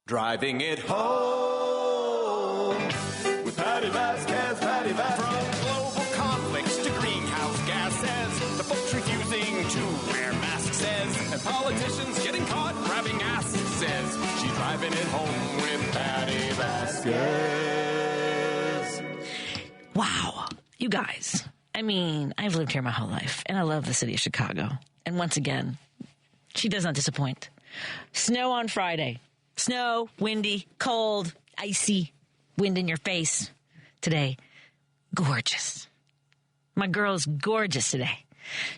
Driving it home with Patti Vasquez, Patti Vasquez. From global conflicts to greenhouse gases, the folks refusing to wear masks says, and politicians getting caught grabbing asses says, she's driving it home with Patti Vasquez. Wow. You guys, I mean, I've lived here my whole life, and I love the city of Chicago. And once again, she does not disappoint. Snow on Friday. Snow, windy, cold, icy, wind in your face today. Gorgeous. My girl is gorgeous today.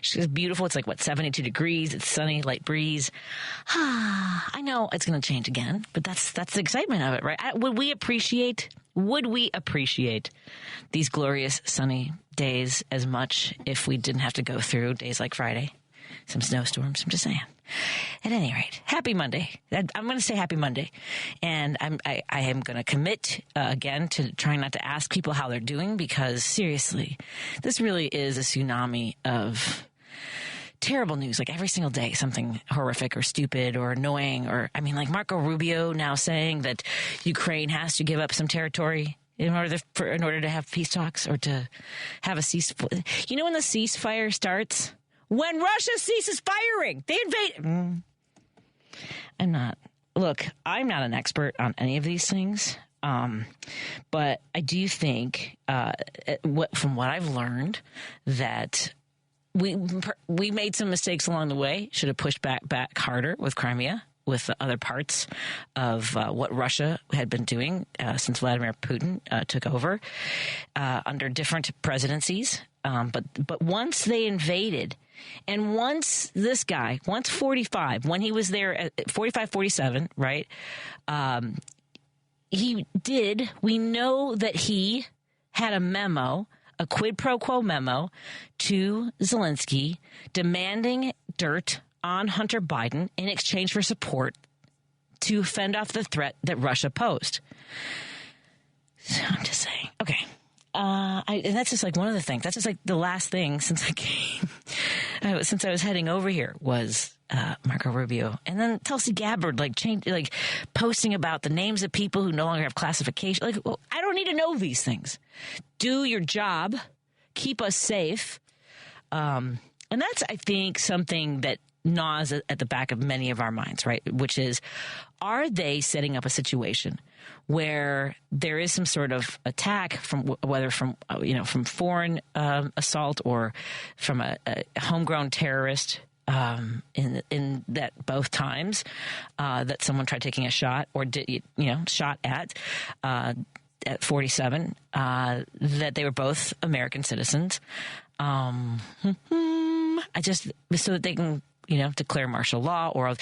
She's beautiful. It's like, 72 degrees. It's sunny, light breeze. I know it's going to change again, but that's the excitement of it, right? Would we appreciate these glorious sunny days as much if we didn't have to go through days like Friday? Some snowstorms. I'm just saying. At any rate, happy Monday. I'm going to say happy Monday. And I am going to commit again to trying not to ask people how they're doing, because seriously, this really is a tsunami of terrible news. Like every single day, something horrific or stupid or annoying, or like Marco Rubio now saying that Ukraine has to give up some territory in order to have peace talks or to have a ceasefire. You know when the ceasefire starts? When Russia ceases firing, they invade. I'm not an expert on any of these things. But I do think, from what I've learned, that we made some mistakes along the way. Should have pushed back harder with Crimea, with the other parts of what Russia had been doing since Vladimir Putin took over under different presidencies. But once they invaded, and once 45, when he was there at 45, 47, right? We know that he had a memo, a quid pro quo memo to Zelensky demanding dirt on Hunter Biden in exchange for support to fend off the threat that Russia posed. So I'm just saying. Okay. And that's just one of the things. That's just the last thing since I came, since I was heading over here was Marco Rubio, and then Tulsi Gabbard posting about the names of people who no longer have classification. I don't need to know these things. Do your job, keep us safe, and that's, I think, something that gnaws at the back of many of our minds, right? Which is, are they setting up a situation where there is some sort of attack from foreign assault or from a homegrown terrorist in that both times that someone tried taking a shot or shot at 47 that they were both American citizens. So that they can declare martial law I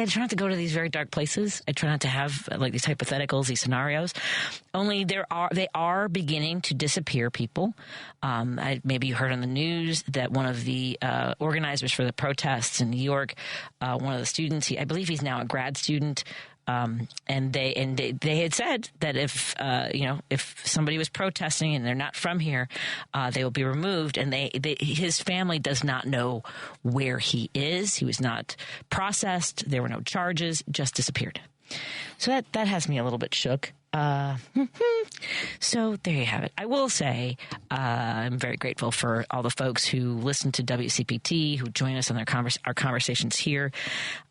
try not to go to these very dark places. I try not to have these hypotheticals, these scenarios. Only they are beginning to disappear people. Maybe you heard on the news that one of the organizers for the protests in New York, one of the students, I believe he's now a grad student, and they had said that if somebody was protesting and they're not from here, they will be removed. And his family does not know where he is. He was not processed. There were no charges. Just disappeared. So that has me a little bit shook. So there you have it. I will say I'm very grateful for all the folks who listen to WCPT, who join us on our conversations here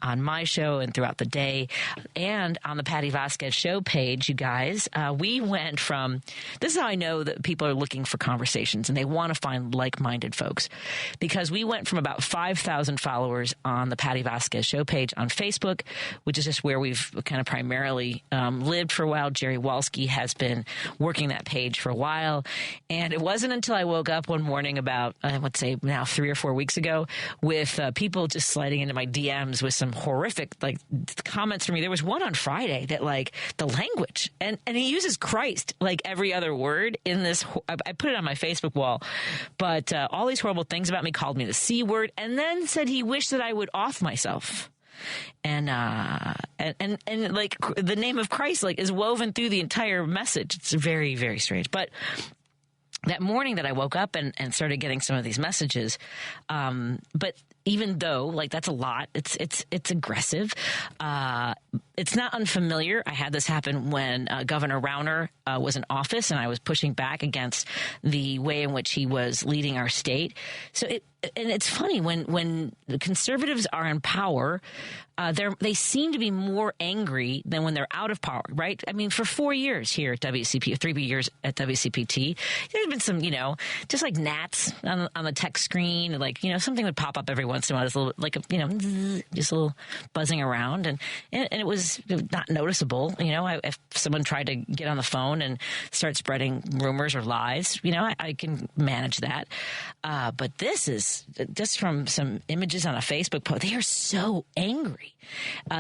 on my show and throughout the day, and on the Patti Vasquez show page. You guys, we went from, this is how I know that people are looking for conversations and they want to find like-minded folks, because we went from about 5,000 followers on the Patti Vasquez show page on Facebook, which is just where we've kind of primarily lived for a while. Jerry Walski has been working that page for a while. And it wasn't until I woke up one morning about, I would say now 3 or 4 weeks ago, with people just sliding into my DMs with some horrific comments from me. There was one on Friday that the language, and he uses Christ every other word in this. I put it on my Facebook wall, but all these horrible things about me, called me the C word, and then said he wished that I would off myself. And the name of Christ is woven through the entire message. It's very, very strange. But that morning that I woke up and started getting some of these messages, but even though that's a lot, it's aggressive. it's not unfamiliar. I had this happen when Governor Rauner was in office, and I was pushing back against the way in which he was leading our state. So it's funny when the conservatives are in power, they seem to be more angry than when they're out of power, right? I mean, for 4 years here at WCPT, 3 years at WCPT, there's been some, just like gnats on the text screen, like, something would pop up every once in a while, just a little, like, just a little buzzing around, and it was not noticeable. If someone tried to get on the phone and start spreading rumors or lies, I can manage that. But this is just from some images on a Facebook post. They are so angry.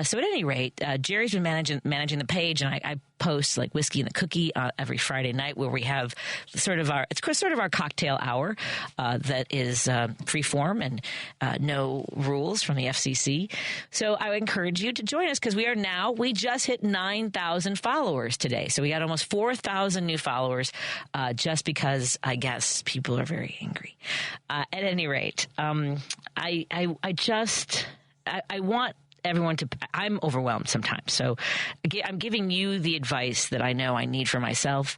So at any rate, Jerry's been managing the page, and I post like Whiskey and the Cookie every Friday night, where we have sort of our cocktail hour that is free form and no rules from the FCC. So I encourage you to join us, because we just hit 9,000 followers today. So we got almost 4,000 new followers just because I guess people are very angry. At any rate, I want everyone to, I'm overwhelmed sometimes. So I'm giving you the advice that I know I need for myself,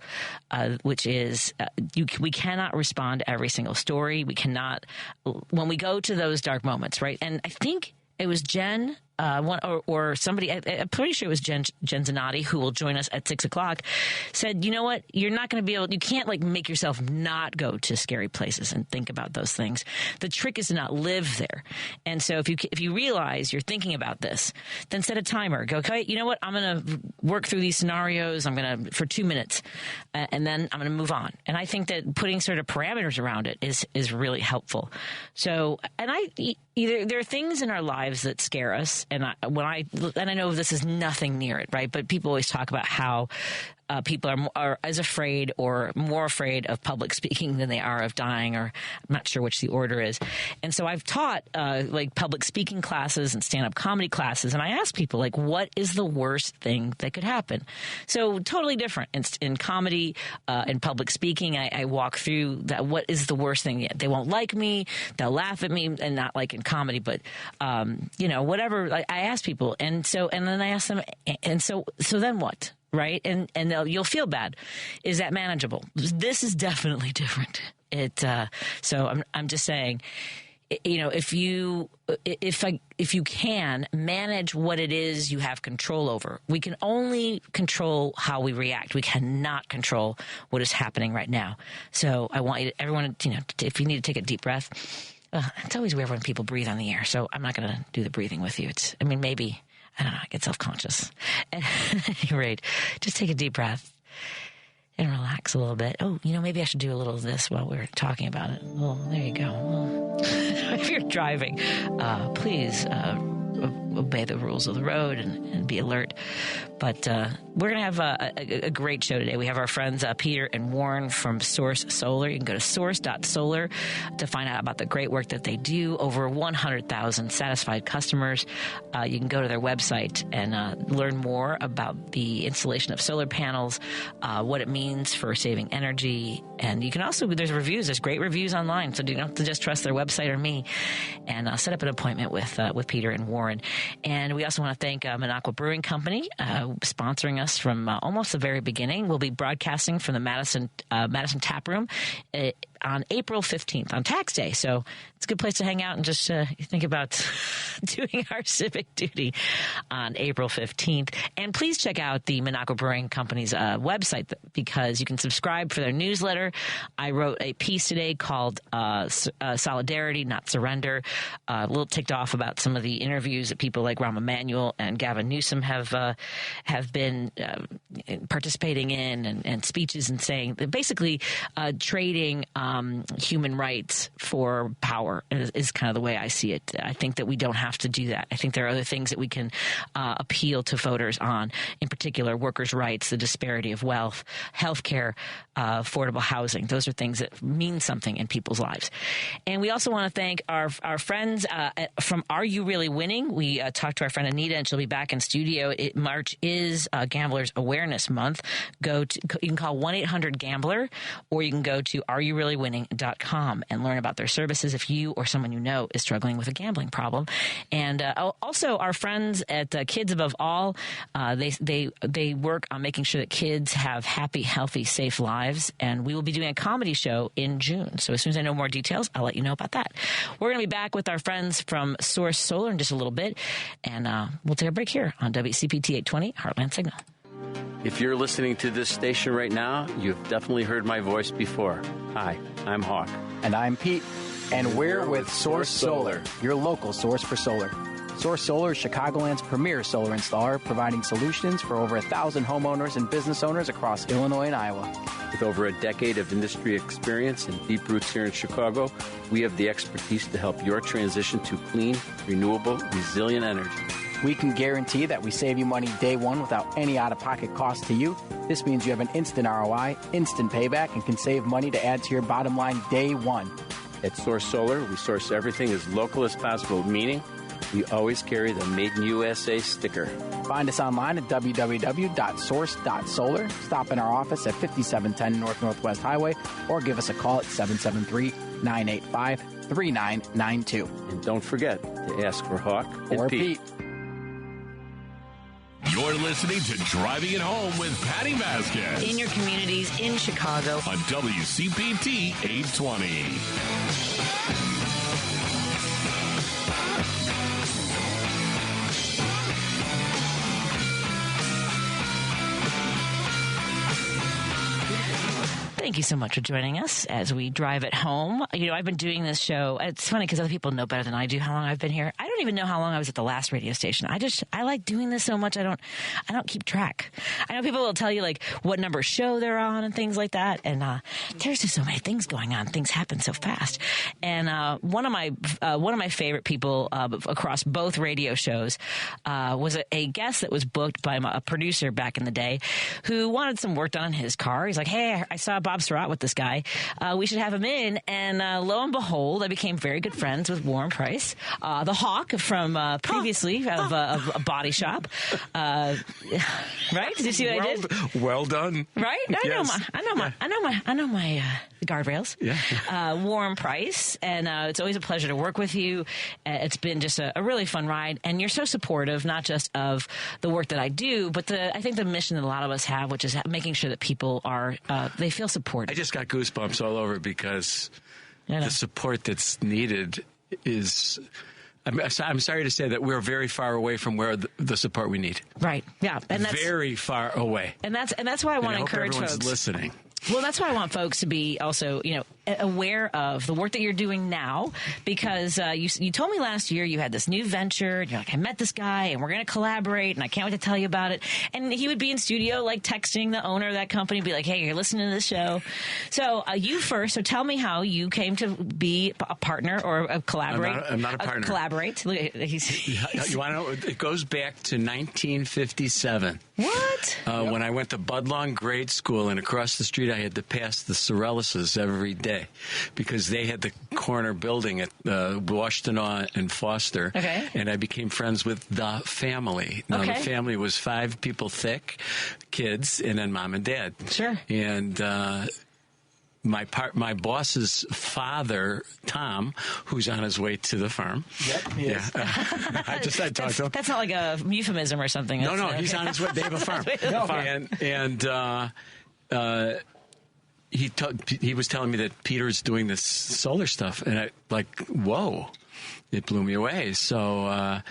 which is we cannot respond to every single story. We cannot, when we go to those dark moments, right? And I think it was Jen, or somebody, I'm pretty sure it was Jen Zanotti, who will join us at 6:00, said, you know what, you're not going to be able, you can't like make yourself not go to scary places and think about those things. The trick is to not live there. And so if you realize you're thinking about this, then set a timer. Go, okay, you know what, I'm going to work through these scenarios. I'm going to, for 2 minutes, and then I'm going to move on. And I think that putting sort of parameters around it is really helpful. So, there are things in our lives that scare us, and I know this is nothing near it, right? But people always talk about how people are as afraid or more afraid of public speaking than they are of dying, or I'm not sure which the order is. And so I've taught like public speaking classes and stand-up comedy classes, and I ask people, like, what is the worst thing that could happen? So totally different. In comedy, in public speaking, I walk through that. What is the worst thing? They won't like me, they'll laugh at me, and not like in comedy, but whatever. I ask people, and then I ask them, and so then what? Right? And you'll feel bad. Is that manageable? This is definitely different. So I'm just saying, if you can manage what it is you have control over. We can only control how we react. We cannot control what is happening right now. So I want everyone, if you need to take a deep breath, it's always weird when people breathe on the air. So I'm not going to do the breathing with you. Maybe, I don't know, I get self-conscious. At any rate, just take a deep breath and relax a little bit. Oh, maybe I should do a little of this while we're talking about it. Oh, there you go. If you're driving, please obey the rules of the road and be alert. But we're going to have a great show today. We have our friends Peter and Warren from Source Solar. You can go to source.solar to find out about the great work that they do. Over 100,000 satisfied customers. You can go to their website and learn more about the installation of solar panels, what it means for saving energy. And you can also, there's great reviews online, so you don't have to just trust their website or me. And set up an appointment with Peter and Warren. And we also want to thank Minocqua Brewing Company, sponsoring us from almost the very beginning. We'll be broadcasting from the Madison Tap Room on April 15th, on Tax Day. So it's a good place to hang out and just think about doing our civic duty on April 15th. And please check out the Minocqua Brewing Company's website, because you can subscribe for their newsletter. I wrote a piece today called Solidarity, Not Surrender. A little ticked off about some of the interviews that people like Rahm Emanuel and Gavin Newsom have been participating in, and speeches, and saying that basically trading human rights for power is kind of the way I see it. I think that we don't have to do that. I think there are other things that we can appeal to voters on, in particular workers' rights, the disparity of wealth, healthcare, affordable housing. Those are things that mean something in people's lives. And we also want to thank our friends from Are You Really Winning? We talked to our friend Anita, and she'll be back in studio. March is Gamblers Awareness Month. You can call 1-800-GAMBLER, or you can go to Are You Really PlayWinning.com and learn about their services if you or someone you know is struggling with a gambling problem. And also, our friends at Kids Above All, they work on making sure that kids have happy, healthy, safe lives. And we will be doing a comedy show in June. So as soon as I know more details, I'll let you know about that. We're going to be back with our friends from Source Solar in just a little bit. And we'll take a break here on WCPT 820 Heartland Signal. If you're listening to this station right now, you've definitely heard my voice before. Hi, I'm Hawk. And I'm Pete. And we're with Source Solar, your local source for solar. Source Solar is Chicagoland's premier solar installer, providing solutions for over 1,000 homeowners and business owners across Illinois and Iowa. With over a decade of industry experience and deep roots here in Chicago, we have the expertise to help your transition to clean, renewable, resilient energy. We can guarantee that we save you money day one without any out-of-pocket cost to you. This means you have an instant ROI, instant payback, and can save money to add to your bottom line day one. At Source Solar, we source everything as local as possible, meaning we always carry the Made in USA sticker. Find us online at www.source.solar. Stop in our office at 5710 North Northwest Highway or give us a call at 773-985-3992. And don't forget to ask for Hawk Or and Pete. You're listening to Driving It Home with Patti Vasquez In your communities in Chicago on WCPT 820. Thank you so much for joining us as we drive it home. You know, I've been doing this show. It's funny because other people know better than I do how long I've been here. I don't even know how long I was at the last radio station. I like doing this so much. I don't keep track. I know people will tell you like what number show they're on and things like that. And there's just so many things going on. Things happen so fast. And one of my favorite people across both radio shows was a guest that was booked by a producer back in the day who wanted some work done on his car. He's like, hey, I saw Bob Surratt with this guy. We should have him in. And lo and behold, I became very good friends with Warren Price, the Hawk from previously of Body Shop. Right? Did you see what I did? Well done. Right? Yes. I know my guardrails. Yeah. Warren Price, and it's always a pleasure to work with you. It's been just a really fun ride, and you're so supportive, not just of the work that I do, but I think the mission that a lot of us have, which is making sure that people are they feel supported. I just got goosebumps all over because the support that's needed is. I'm sorry to say that we're very far away from where the support we need. Right. Yeah. And that's very far away. And that's why I want to encourage everyone's folks listening. Well, that's why I want folks to be also, aware of the work that you're doing now, because you told me last year you had this new venture, and you're like, I met this guy, and we're going to collaborate, and I can't wait to tell you about it. And he would be in studio, like, texting the owner of that company, be like, hey, you're listening to this show. So you first, so tell me how you came to be a partner or a collaborate. I'm not a partner. Collaborate. Look, You want to know? It goes back to 1957. What? When I went to Budlong Grade School, and across the street I had to pass the Sorellises every day because they had the corner building at Washtenaw and Foster. Okay. And I became friends with the family. Now, the family was 5 people thick, kids, and then mom and dad. Sure. And my boss's father, Tom, who's on his way to the farm. Yep, he is. I talked to him. That's not like a euphemism or something. No, he's on his way. They have a farm. He was telling me that Peter's doing this solar stuff, and whoa, it blew me away. So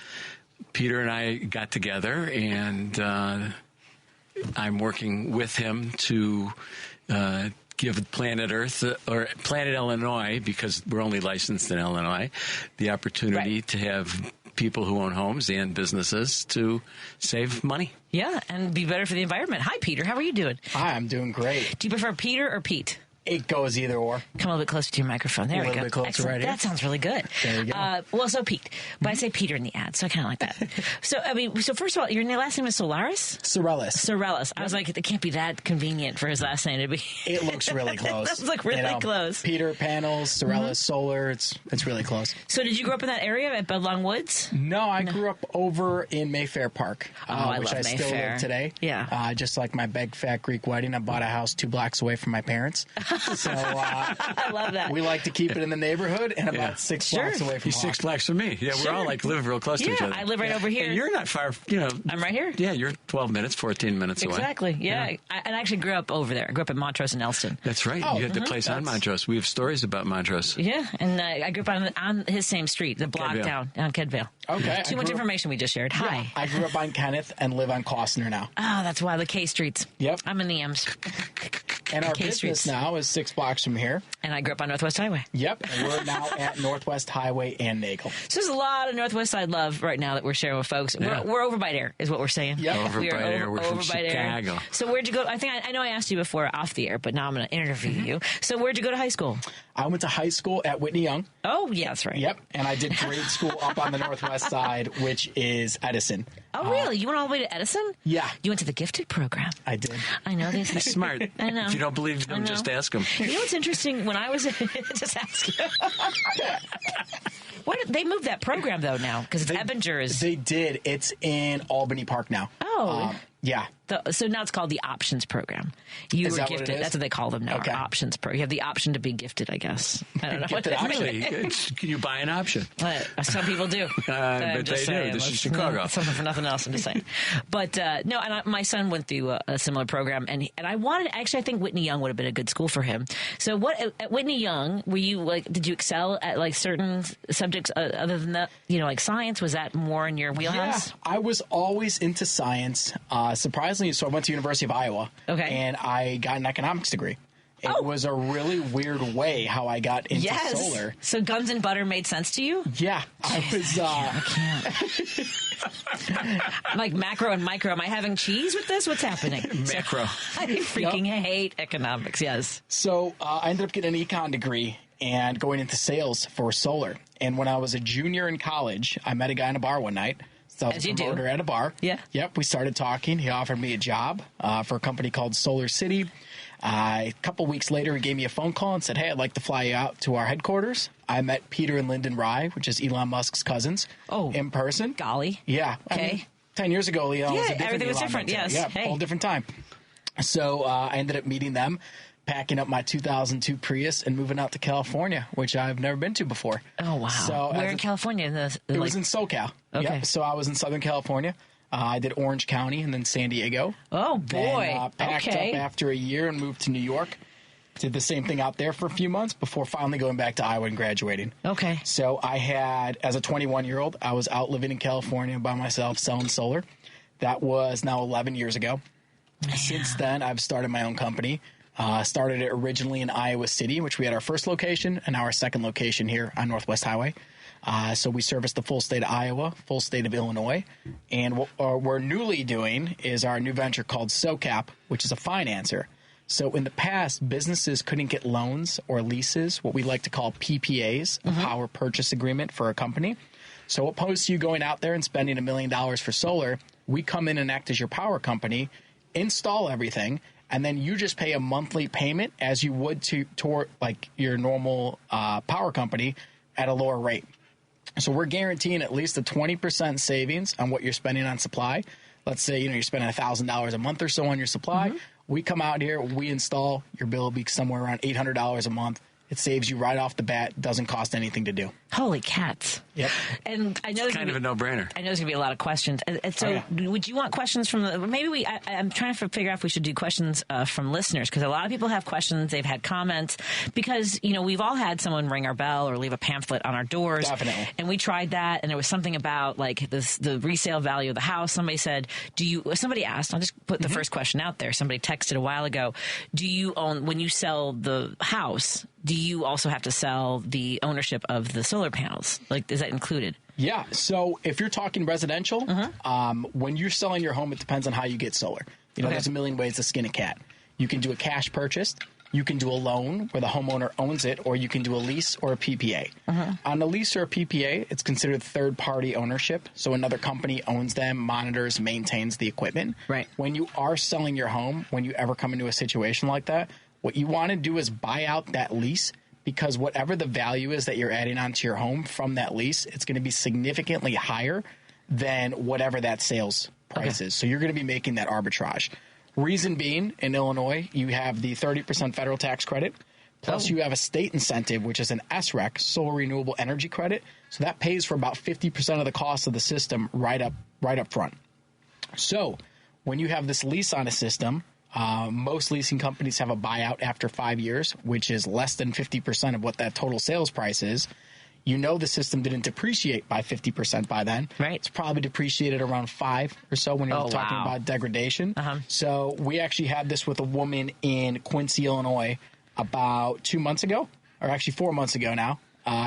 Peter and I got together, and I'm working with him to give Planet Earth or Planet Illinois, because we're only licensed in Illinois, the opportunity to have people who own homes and businesses to save money. Yeah, and be better for the environment. Hi, Peter. How are you doing? Hi, I'm doing great. Do you prefer Peter or Pete? It goes either or. Come a little bit closer to your microphone. There we go. A little bit closer. Excellent. Right here. That sounds really good. There you go. So Pete, but I say Peter in the ad, so I kind of like that. So first of all, your last name is Solaris? Sorellis. I was like, it can't be that convenient for his last name to be. It looks really close. That looks really close. Peter Panels, Sorellis Solar. It's really close. So did you grow up in that area at Budlong Woods? No, I grew up over in Mayfair Park, I which love I still Mayfair. live today. Yeah. Just like my big fat Greek wedding, I bought a house 2 blocks away from my parents. So I love that. we like to keep it in the neighborhood and about 6 blocks away from He's 6 Hawk. blocks from me. Yeah, we're all like live real close to each other. I live right over here. And you're not far, I'm right here. Yeah, you're 12 minutes, 14 minutes away. Exactly. Yeah. I actually grew up over there. I grew up in Montrose and Elston. That's right. You had the place on Montrose. We have stories about Montrose. Yeah, and I grew up on his same street, the block Kedvale. down on Kedvale. Okay. Too much information we just shared. Hi. I grew up on Kenneth and live on Costner now. Oh, that's why the K streets. Yep. I'm in the M's. And our K business Streets. now is 6 blocks from here. And I grew up on Northwest Highway. Yep. And we're now at Northwest Highway and Nagel. So there's a lot of Northwest Side love right now that we're sharing with folks. Yeah. We're over by there, is what we're saying. Yep. Over We are by there. We're from over by there. Chicago. So where'd you go? I know I asked you before off the air, but now I'm going to interview you. So where'd you go to high school? I went to high school at Whitney Young. Oh, yeah, that's right. Yep. And I did grade school up on the Northwest Side, which is Edison. Oh, really? You went all the way to Edison? Yeah. You went to the gifted program. I did. I know this. He's smart. I know. If you don't believe I him, know. just ask him. You know what's interesting? When I was just ask you. They moved that program though now because Ebinger is. They did. It's in Albany Park now. Oh. Yeah. So now it's called the options program. You Is were that what it gifted. is? That's what they call them now. Okay. Options pro. You have the option to be gifted, I guess. I don't know what Gifted that option. means. Can you buy an option? Some people do. But I'm just they do. saying. This is Let's- Chicago. Something for nothing else. I'm just saying. But no, and my son went through a similar program, and I wanted. Actually, I think Whitney Young would have been a good school for him. So, what at Whitney Young were you like? Did you excel at like certain subjects other than that? Like science? Was that more in your wheelhouse? Yeah, I was always into science. Surprisingly, so I went to University of Iowa. Okay. And I got an economics degree. It was a really weird way how I got into solar. So guns and butter made sense to you? Yeah. I was I can't. Like macro and micro. Am I having cheese with this? What's happening? Macro. I freaking hate economics. Yes. So I ended up getting an econ degree and going into sales for solar. And when I was a junior in college, I met a guy in a bar one night. So I was a promoter at a bar. Yeah. Yep. We started talking. He offered me a job for a company called Solar City. A couple weeks later, he gave me a phone call and said, "Hey, I'd like to fly you out to our headquarters." I met Peter and Lyndon Rye, which is Elon Musk's cousins, in person. Golly. Yeah. Okay. I mean, 10 years ago, Elon was a different everything was Elon different. back then. Yes. Yeah, Hey. whole different time. So I ended up meeting them, packing up my 2002 Prius and moving out to California, which I've never been to before. Oh, wow. So Where in California? It was in SoCal. Okay. Yep. So I was in Southern California. I did Orange County and then San Diego. Oh, boy. Then, packed up after a year and moved to New York. Did the same thing out there for a few months before finally going back to Iowa and graduating. Okay. So I had, as a 21-year-old, I was out living in California by myself selling solar. That was now 11 years ago. Man. Since then, I've started my own company. Started it originally in Iowa City, which we had our first location, and now our second location here on Northwest Highway. So we service the full state of Iowa, full state of Illinois. And what we're newly doing is our new venture called SoCap, which is a financer. So in the past, businesses couldn't get loans or leases, what we like to call PPAs, a power purchase agreement for a company. So opposed to you going out there and spending $1 million for solar, we come in and act as your power company, install everything, and then you just pay a monthly payment as you would toward like your normal power company at a lower rate. So we're guaranteeing at least a 20% savings on what you're spending on supply. Let's say you're spending $1,000 a month or so on your supply. We come out here, we install, your bill will be somewhere around $800 a month. It saves you right off the bat. Doesn't cost anything to do. Holy cats. Yep. And I know It's kind of a no-brainer. I know there's going to be a lot of questions. And so would you want questions from maybe I'm trying to figure out if we should do questions from listeners, because a lot of people have questions. They've had comments because, we've all had someone ring our bell or leave a pamphlet on our doors. Definitely. And we tried that, and there was something about like the resale value of the house. Somebody said, somebody asked, I'll just put the first question out there. Somebody texted a while ago, do you own, when you sell the house, do you also have to sell the ownership of the solar panels? Like, is that included? Yeah. So if you're talking residential, when you're selling your home, it depends on how you get solar. There's a million ways to skin a cat. You can do a cash purchase. You can do a loan where the homeowner owns it, or you can do a lease or a PPA. On a lease or a PPA, it's considered third-party ownership. So another company owns them, monitors, maintains the equipment. Right. When you are selling your home, when you ever come into a situation like that, what you want to do is buy out that lease, because whatever the value is that you're adding onto your home from that lease, it's going to be significantly higher than whatever that sales price is. So you're going to be making that arbitrage. Reason being, in Illinois, you have the 30% federal tax credit, plus you have a state incentive, which is an SREC, Solar Renewable Energy Credit. So that pays for about 50% of the cost of the system right up front. So when you have this lease on a system, most leasing companies have a buyout after 5 years, which is less than 50% of what that total sales price is. You know the system didn't depreciate by 50% by then. Right. It's probably depreciated around 5 or so when you're talking about degradation. So we actually had this with a woman in Quincy, Illinois, about 2 months ago, or actually 4 months ago now.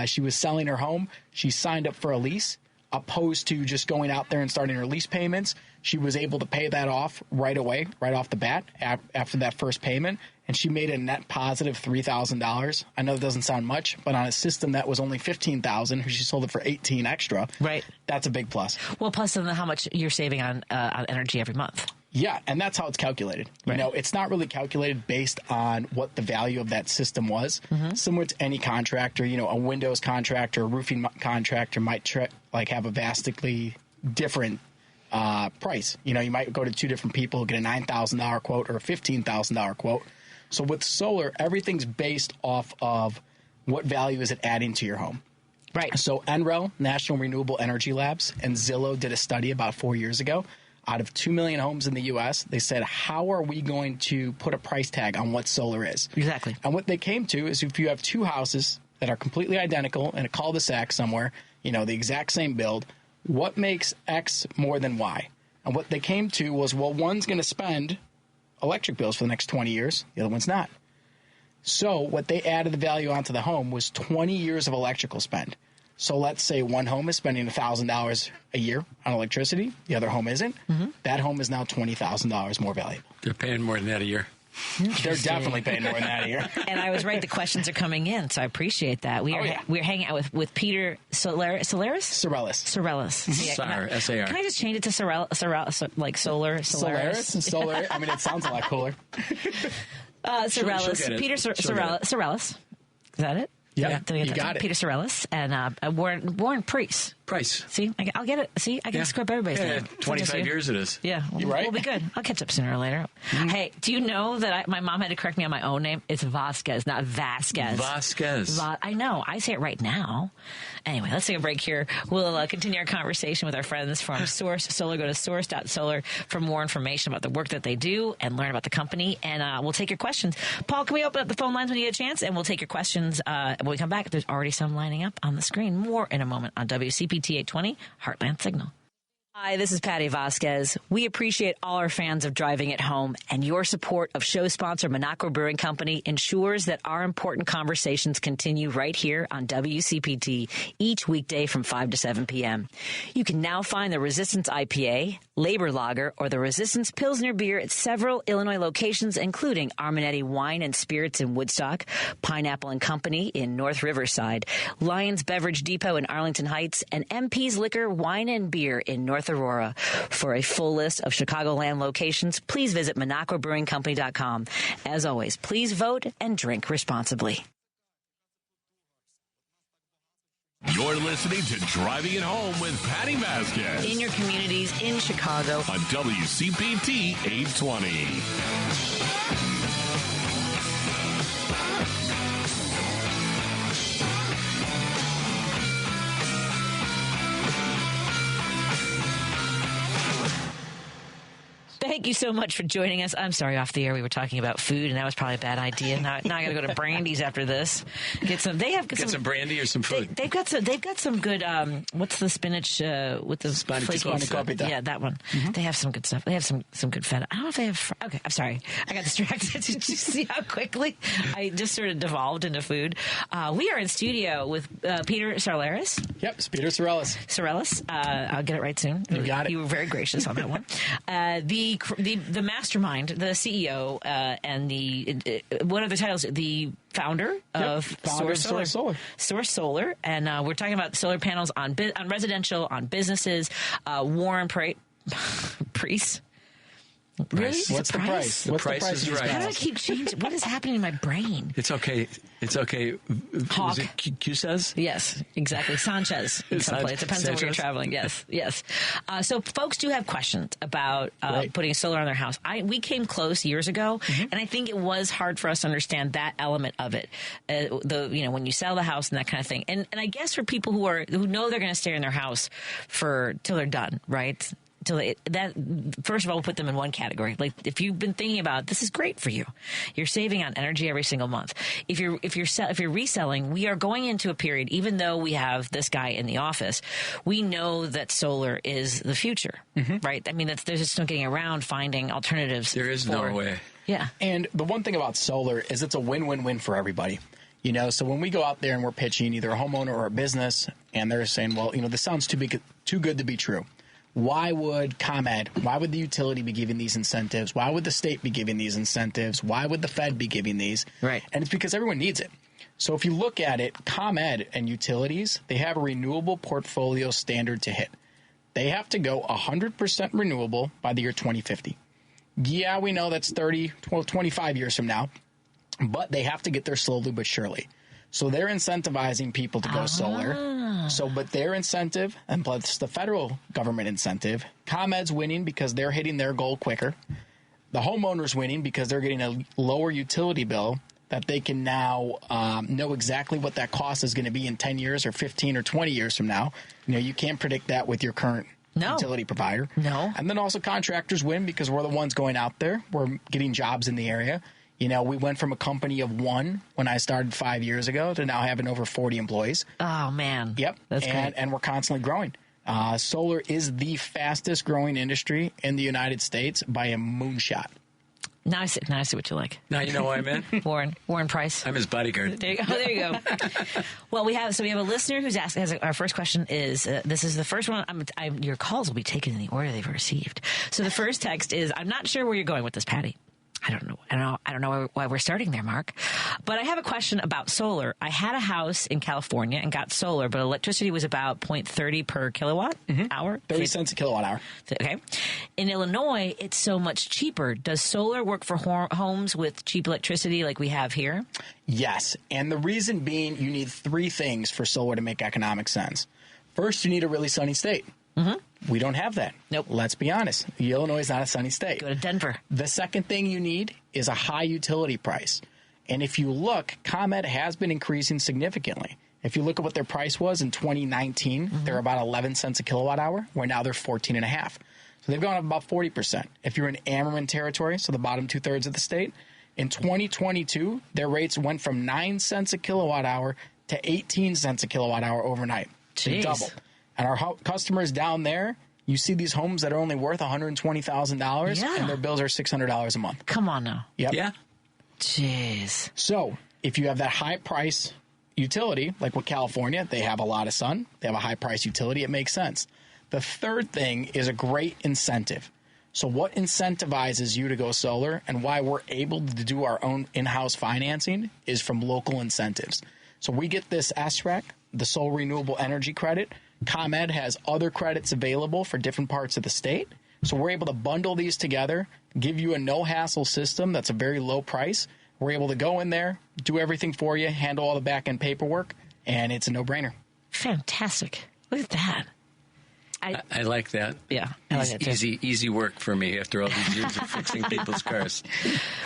She was selling her home. She signed up for a lease. Opposed to just going out there and starting her lease payments, she was able to pay that off right away, right off the bat, after that first payment, and she made a net positive $3,000. I know it doesn't sound much, but on a system that was only $15,000, she sold it for $18,000 extra. Right, that's a big plus. Well, plus then how much you're saving on energy every month. Yeah, and that's how it's calculated. Right. You know, it's not really calculated based on what the value of that system was. Similar to any contractor, you know, a windows contractor, a roofing contractor might have a vastly different price. You know, you might go to two different people, get a $9,000 quote or a $15,000 quote. So with solar, everything's based off of what value is it adding to your home. Right. So NREL, National Renewable Energy Labs, and Zillow did a study about 4 years ago. Out of 2 million homes in the U.S., they said, how are we going to put a price tag on what solar is? Exactly. And what they came to is if you have two houses that are completely identical in a cul-de-sac somewhere, you know, the exact same build, what makes X more than Y? And what they came to was, well, one's going to spend electric bills for the next 20 years. The other one's not. So what they added the value onto the home was 20 years of electrical spend. So let's say one home is spending $1,000 a year on electricity. The other home isn't. That home is now $20,000 more valuable. They're paying more than that a year. They're definitely paying more than that a year. And I was right. The questions are coming in, so I appreciate that. We're hanging out with Peter Soleris? Sorelis. SAR, S-A-R. Can I just change it to like Solar? Solar. I mean, it sounds a lot cooler. Sorelis. Peter Sorelis. Is that it? Yeah, you got it. Peter Sorelis and Warren Price. See, I'll get it. See, I can scrub everybody's name. 25 years it is. Yeah, you're right. We'll be good. I'll catch up sooner or later. Hey, do you know that my mom had to correct me on my own name? It's Vasquez, not Vasquez. Vasquez. I know. I say it right now. Anyway, let's take a break here. We'll continue our conversation with our friends from Source Solar. Go to source.solar for more information about the work that they do and learn about the company. And we'll take your questions. Paul, can we open up the phone lines when you get a chance? And we'll take your questions when we come back. There's already some lining up on the screen. More in a moment on WCPT 820 Heartland Signal. Hi, this is Patti Vasquez. We appreciate all our fans of Driving It Home, and your support of show sponsor Monaco Brewing Company ensures that our important conversations continue right here on WCPT each weekday from 5 to 7 p.m. You can now find the Resistance IPA, Labor Lager, or the Resistance Pilsner beer at several Illinois locations, including Arminetti Wine and Spirits in Woodstock, Pineapple and Company in North Riverside, Lions Beverage Depot in Arlington Heights, and MP's Liquor, Wine, and Beer in North Aurora. For a full list of Chicagoland locations, please visit MonacoBrewingCompany.com. As always, please vote and drink responsibly. You're listening to Driving It Home with Patti Vasquez. In your communities, in Chicago. On WCPT 820. Thank you so much for joining us. I'm sorry, off the air we were talking about food, and that was probably a bad idea. Now I got to go to Brandy's after this. Get some brandy or some food. They've got some good. What's the spinach with the flaky? Yeah, that one. They have some good stuff. They have some good feta. I don't know if they have. Okay, I'm sorry. I got distracted. Did you see how quickly I just sort of devolved into food? We are in studio with Peter Soleris. Yep, it's Peter Sorelis. I'll get it right soon. You got it. You were very gracious on that one. The mastermind, the CEO, and the what are the titles? The founder of Source Solar, and we're talking about solar panels on residential, on businesses. Warren Price. Really? What's the price? What's the price price is of these right. How do I panels? keep changing? What is happening in my brain? It's okay. It's okay. Hawk. Is it Q says? Yes, exactly. Sanchez. In some place. Depends on where you're Sanchez? traveling. Yes. So folks do have questions about Right. putting solar on their house. We came close years ago, and I think it was hard for us to understand that element of it. When you sell the house and that kind of thing. And I guess for people who know they're going to stay in their house till they're done, right? First of all, we'll put them in one category. Like if you've been thinking about this is great for you, you're saving on energy every single month. If you're reselling, we are going into a period. Even though we have this guy in the office, we know that solar is the future, right? I mean, there's just no getting around finding alternatives. There is no way. Yeah, And the one thing about solar is it's a win-win-win for everybody. So when we go out there and we're pitching either a homeowner or a business, and they're saying, well, this sounds too good to be true. Why would ComEd, why would the utility be giving these incentives? Why would the state be giving these incentives? Why would the Fed be giving these? Right. And it's because everyone needs it. So if you look at it, ComEd and utilities, they have a renewable portfolio standard to hit. They have to go 100% renewable by the year 2050. Yeah, we know that's 25 years from now, but they have to get there slowly but surely. So they're incentivizing people to go solar. But their incentive, and plus the federal government incentive, ComEd's winning because they're hitting their goal quicker. The homeowner's winning because they're getting a lower utility bill that they can now know exactly what that cost is going to be in 10 years or 15 or 20 years from now. You can't predict that with your current utility provider. No. And then also contractors win because we're the ones going out there. We're getting jobs in the area. We went from a company of 1 when I started 5 years ago to now having over 40 employees. Oh, man. Yep. That's great. And we're constantly growing. Solar is the fastest growing industry in the United States by a moonshot. Now I see what you like. Now you know why I'm in. Warren Price. I'm his bodyguard. There you go. Well, we have a listener who's asked. Our first question is this is the first one. Your calls will be taken in the order they've received. So the first text is, I'm not sure where you're going with this, Patty. I don't know why we're starting there, Mark. But I have a question about solar. I had a house in California and got solar, but electricity was about 0.30 per kilowatt hour. 30 cents a kilowatt hour. Okay. In Illinois, it's so much cheaper. Does solar work for homes with cheap electricity like we have here? Yes. And the reason being, you need 3 things for solar to make economic sense. First, you need a really sunny state. We don't have that. Nope. Let's be honest. Illinois is not a sunny state. Go to Denver. The second thing you need is a high utility price. And if you look, ComEd has been increasing significantly. If you look at what their price was in 2019, they're about 11 cents a kilowatt hour, where now they're 14.5. So they've gone up about 40%. If you're in Ammerman territory, so the bottom 2/3 of the state, in 2022, their rates went from 9 cents a kilowatt hour to 18 cents a kilowatt hour overnight. They Jeez. doubled. And our customers down there, you see these homes that are only worth $120,000, Yeah. and their bills are $600 a month. Come on now. Yep. Yeah. Jeez. So if you have that high price utility, like with California, they have a lot of sun, they have a high price utility, it makes sense. The third thing is a great incentive. So what incentivizes you to go solar and why we're able to do our own in-house financing is from local incentives. So we get this SREC, the Solar Renewable Energy Credit. ComEd has other credits available for different parts of the state. So we're able to bundle these together, give you a no-hassle system that's a very low price. We're able to go in there, do everything for you, handle all the back-end paperwork, and it's a no-brainer. Fantastic. Look at that. I like that. Yeah, I like that too. Easy work for me after all these years of fixing people's cars.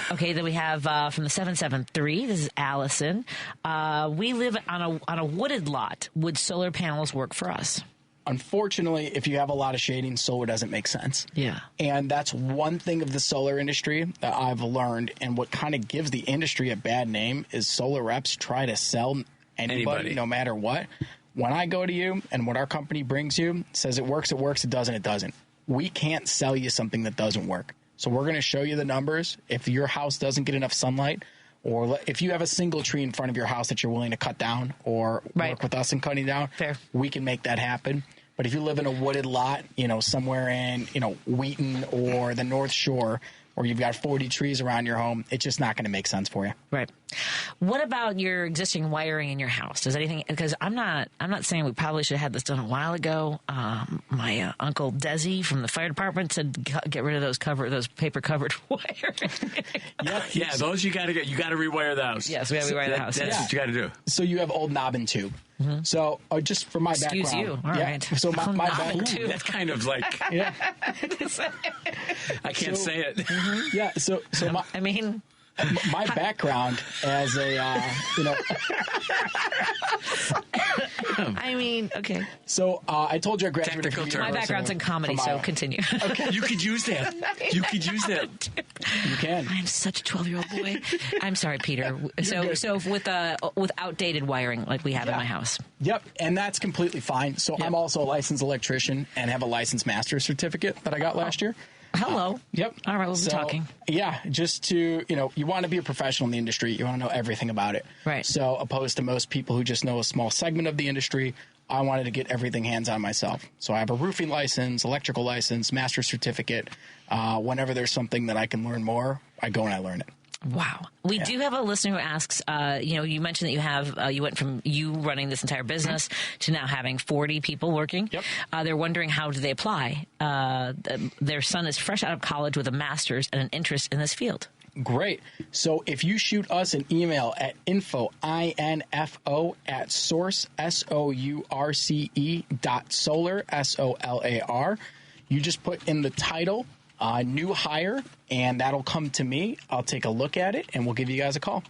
Okay, then we have from the 773. This is Allison. We live on a wooded lot. Would solar panels work for us? Unfortunately, if you have a lot of shading, solar doesn't make sense. Yeah. And that's one thing of the solar industry that I've learned, and what kind of gives the industry a bad name is solar reps try to sell anybody. No matter what. When I go to you and what our company brings you, says it works, it doesn't, it doesn't. We can't sell you something that doesn't work. So we're going to show you the numbers. If your house doesn't get enough sunlight, or if you have a single tree in front of your house that you're willing to cut down or work with us in cutting down, we can make that happen. But if you live in a wooded lot, somewhere in, Wheaton or the North Shore, or you've got 40 trees around your home, it's just not going to make sense for you. Right. What about your existing wiring in your house? Does anything? Because I'm not saying we probably should have had this done a while ago. My uncle Desi from the fire department said get rid of those paper covered wires. Yeah, those you got to get. You got to rewire those. Yes, we got to rewire the house. That's what you got to do. So you have old knob and tube. Mm-hmm. So just for my background. Excuse you. All right. So my background. That's kind of like. Yeah. I can't say it. Mm-hmm. Yeah. So my background as a, okay. So I told you I graduated from My background's in comedy, so continue. Okay. You could use that. You could use that. You can. I'm such a 12-year-old boy. I'm sorry, Peter. So with outdated wiring like we have in my house. Yep, and that's completely fine. So I'm also a licensed electrician and have a licensed master's certificate that I got last year. Hello. Yep. All right, we'll be talking. Yeah, just to, you want to be a professional in the industry. You want to know everything about it. Right. So opposed to most people who just know a small segment of the industry, I wanted to get everything hands-on myself. So I have a roofing license, electrical license, master's certificate. Whenever there's something that I can learn more, I go and I learn it. Wow. We do have a listener who asks, you mentioned that you have, you went from you running this entire business to now having 40 people working. Yep. They're wondering how do they apply? Their son is fresh out of college with a master's and an interest in this field. Great. So if you shoot us an email at info@source, SOURCE.solar, SOLAR, you just put in the title, new hire, and that'll come to me. I'll take a look at it, and we'll give you guys a call.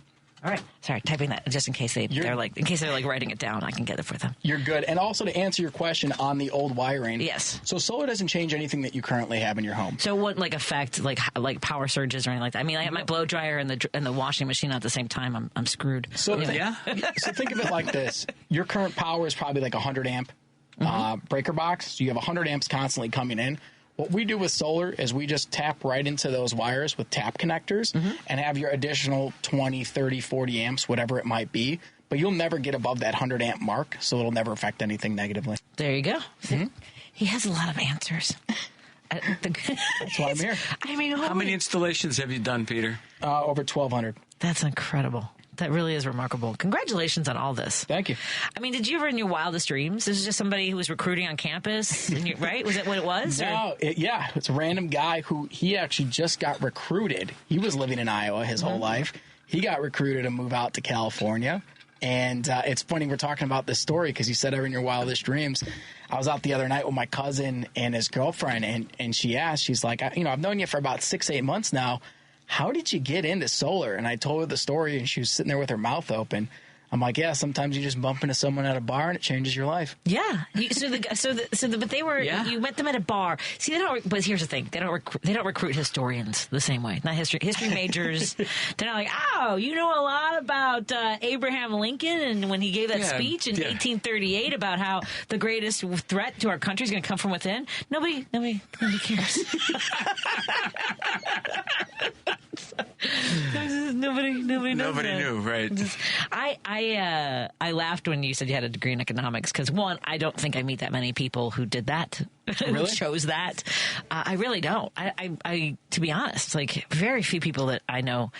All right. Sorry, typing that just in case they're writing it down. I can get it for them. You're good. And also to answer your question on the old wiring. Yes. So solar doesn't change anything that you currently have in your home. So what affect like power surges or anything like that? I mean, I have my blow dryer and the washing machine at the same time. I'm screwed. So so think of it like this: your current power is probably like 100 amp breaker box. So you have 100 amps constantly coming in. What we do with solar is we just tap right into those wires with tap connectors and have your additional 20, 30, 40 amps, whatever it might be. But you'll never get above that 100 amp mark, so it'll never affect anything negatively. There you go. He has a lot of answers. That's why I'm here. I mean, how many installations have you done, Peter? Over 1,200. That's incredible. That really is remarkable. Congratulations on all this. Thank you. I mean, did you ever in your wildest dreams? This is just somebody who was recruiting on campus, right? Was that what it was? No, it's a random guy who he actually just got recruited. He was living in Iowa his whole life. He got recruited to move out to California. And it's funny we're talking about this story because you said ever in your wildest dreams. I was out the other night with my cousin and his girlfriend, and she asked, she's like, I've known you for about 6-8 months now. How did you get into solar? And I told her the story, and she was sitting there with her mouth open. I'm like, yeah, sometimes you just bump into someone at a bar and it changes your life. Yeah. But they were, you met them at a bar. See, but here's the thing. They don't recruit historians the same way. Not history majors. They're not like, you know a lot about Abraham Lincoln and when he gave that speech in 1838 about how the greatest threat to our country is going to come from within. Nobody cares. Nobody knows. Nobody knew, right? I laughed when you said you had a degree in economics because one, I don't think I meet that many people who did that, who chose that. I really don't. I to be honest, like very few people that I know.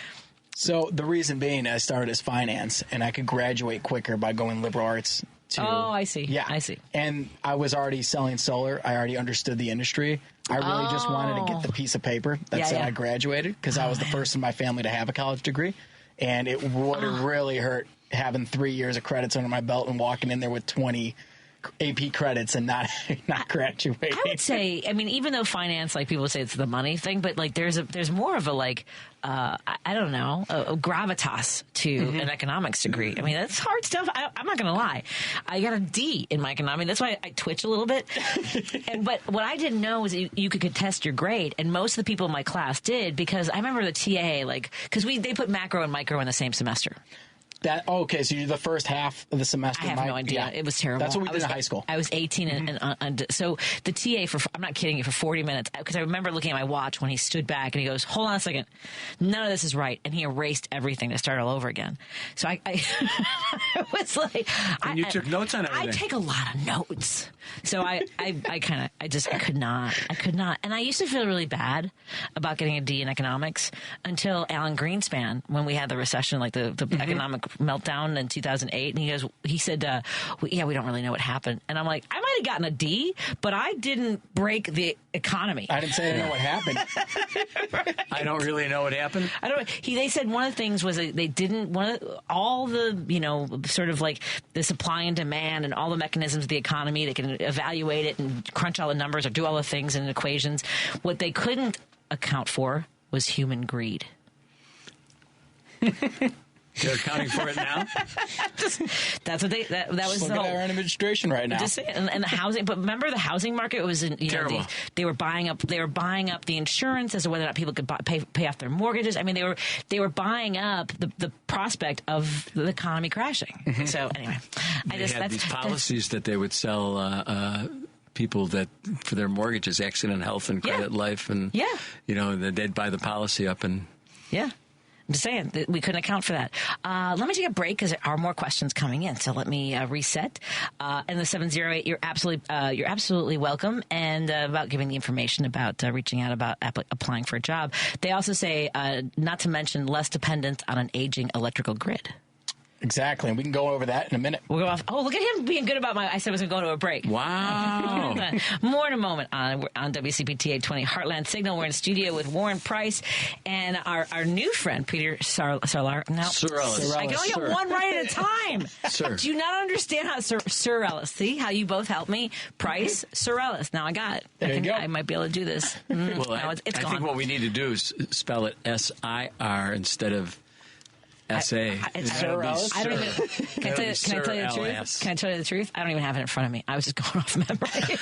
So the reason being, I started as finance, and I could graduate quicker by going liberal arts. I see. Yeah, I see. And I was already selling solar. I already understood the industry. I really just wanted to get the piece of paper that said I graduated because I was the first in my family to have a college degree. And it would have really hurt having 3 years of credits under my belt and walking in there with 20 AP credits and not graduating. I would say, I mean, even though finance, like people say it's the money thing, but like there's more of a like, I don't know, a gravitas to an economics degree. I mean, that's hard stuff. I'm not going to lie. I got a D in my economics. That's why I twitch a little bit. But what I didn't know was you could contest your grade. And most of the people in my class did because I remember the TA, like, because they put macro and micro in the same semester. Okay, so you're the first half of the semester. I have no idea. Yeah. It was terrible. That's what we did in high school. I was 18, and so the TA I'm not kidding you, for 40 minutes, because I remember looking at my watch when he stood back and he goes, "Hold on a second, none of this is right," and he erased everything to start all over again. So I was like, and you took notes on everything. I take a lot of notes, so I could not, and I used to feel really bad about getting a D in economics until Alan Greenspan, when we had the recession, like the economic meltdown in 2008, and he said, we don't really know what happened. And I'm like, I might have gotten a D, but I didn't break the economy. I didn't say I know what happened. I don't really know what happened. I don't. They said one of the things was that they didn't all the sort of like the supply and demand and all the mechanisms of the economy. They can evaluate it and crunch all the numbers or do all the things in equations. What they couldn't account for was human greed. They're accounting for it now. That's what that was. Look the at whole our administration right now. And the housing, but remember the housing market was terrible. They were buying up the insurance as to whether or not people could pay off their mortgages. I mean, they were buying up the prospect of the economy crashing. Mm-hmm. So anyway, They had these policies that they would sell. People that for their mortgages, accident, health, and credit, life, and they'd buy the policy up and I'm just saying that we couldn't account for that. Let me take a break because there are more questions coming in. So let me reset. And the 708, you're absolutely welcome. And about giving the information about reaching out about applying for a job. They also say not to mention less dependence on an aging electrical grid. Exactly, and we can go over that in a minute. We'll go off. Oh, look at him being good about I said I was going to go to a break. Wow. More in a moment on WCPT 820 Heartland Signal. We're in studio with Warren Price and our new friend, Peter Sarlar. No, Surrelis. I can only get one right at a time. Sir. Do you not understand how Surrelis? See how you both helped me? Price, Surrelis. Now I got it. There you go. I might be able to do this. Well, now it's I gone. think what we need to do is spell it SIR instead of SA. I don't even. Can I tell you the truth? LS. Can I tell you the truth? I don't even have it in front of me. I was just going off memory.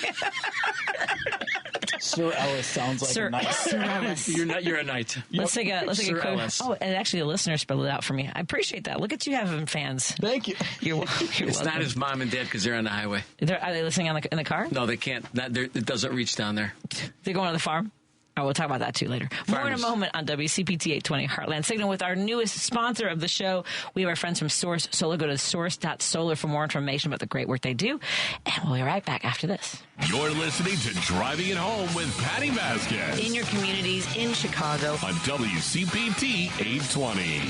Sir Ellis sounds like a knight. Sir Ellis. You're a knight. Let's take a Sir quick. Ellis. Oh, and actually, a listener spelled it out for me. I appreciate that. Look at you having fans. Thank you. You're It's welcome. not his mom and dad because they're on the highway. Are they listening in the car? No, they can't. It doesn't reach down there. They're going on the farm. Oh, we'll talk about that too later. More in a moment on WCPT 820 Heartland Signal with our newest sponsor of the show. We have our friends from Source Solar. Go to source.solar for more information about the great work they do. And we'll be right back after this. You're listening to Driving It Home with Patti Vasquez In your communities, in Chicago. on WCPT 820.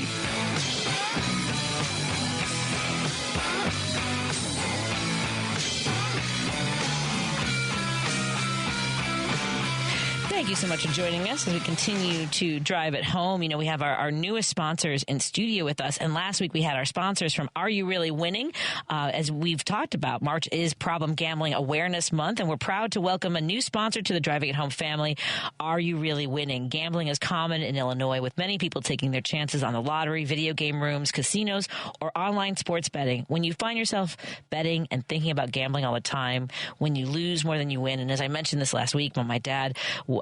Thank you so much for joining us as we continue to drive it home. You know, we have our newest sponsors in studio with us. And last week we had our sponsors from Are You Really Winning? As we've talked about, March is Problem Gambling Awareness Month, and we're proud to welcome a new sponsor to the Driving It Home family, Are You Really Winning? Gambling is common in Illinois, with many people taking their chances on the lottery, video game rooms, casinos, or online sports betting. When you find yourself betting and thinking about gambling all the time, when you lose more than you win, and as I mentioned this last week, when my dad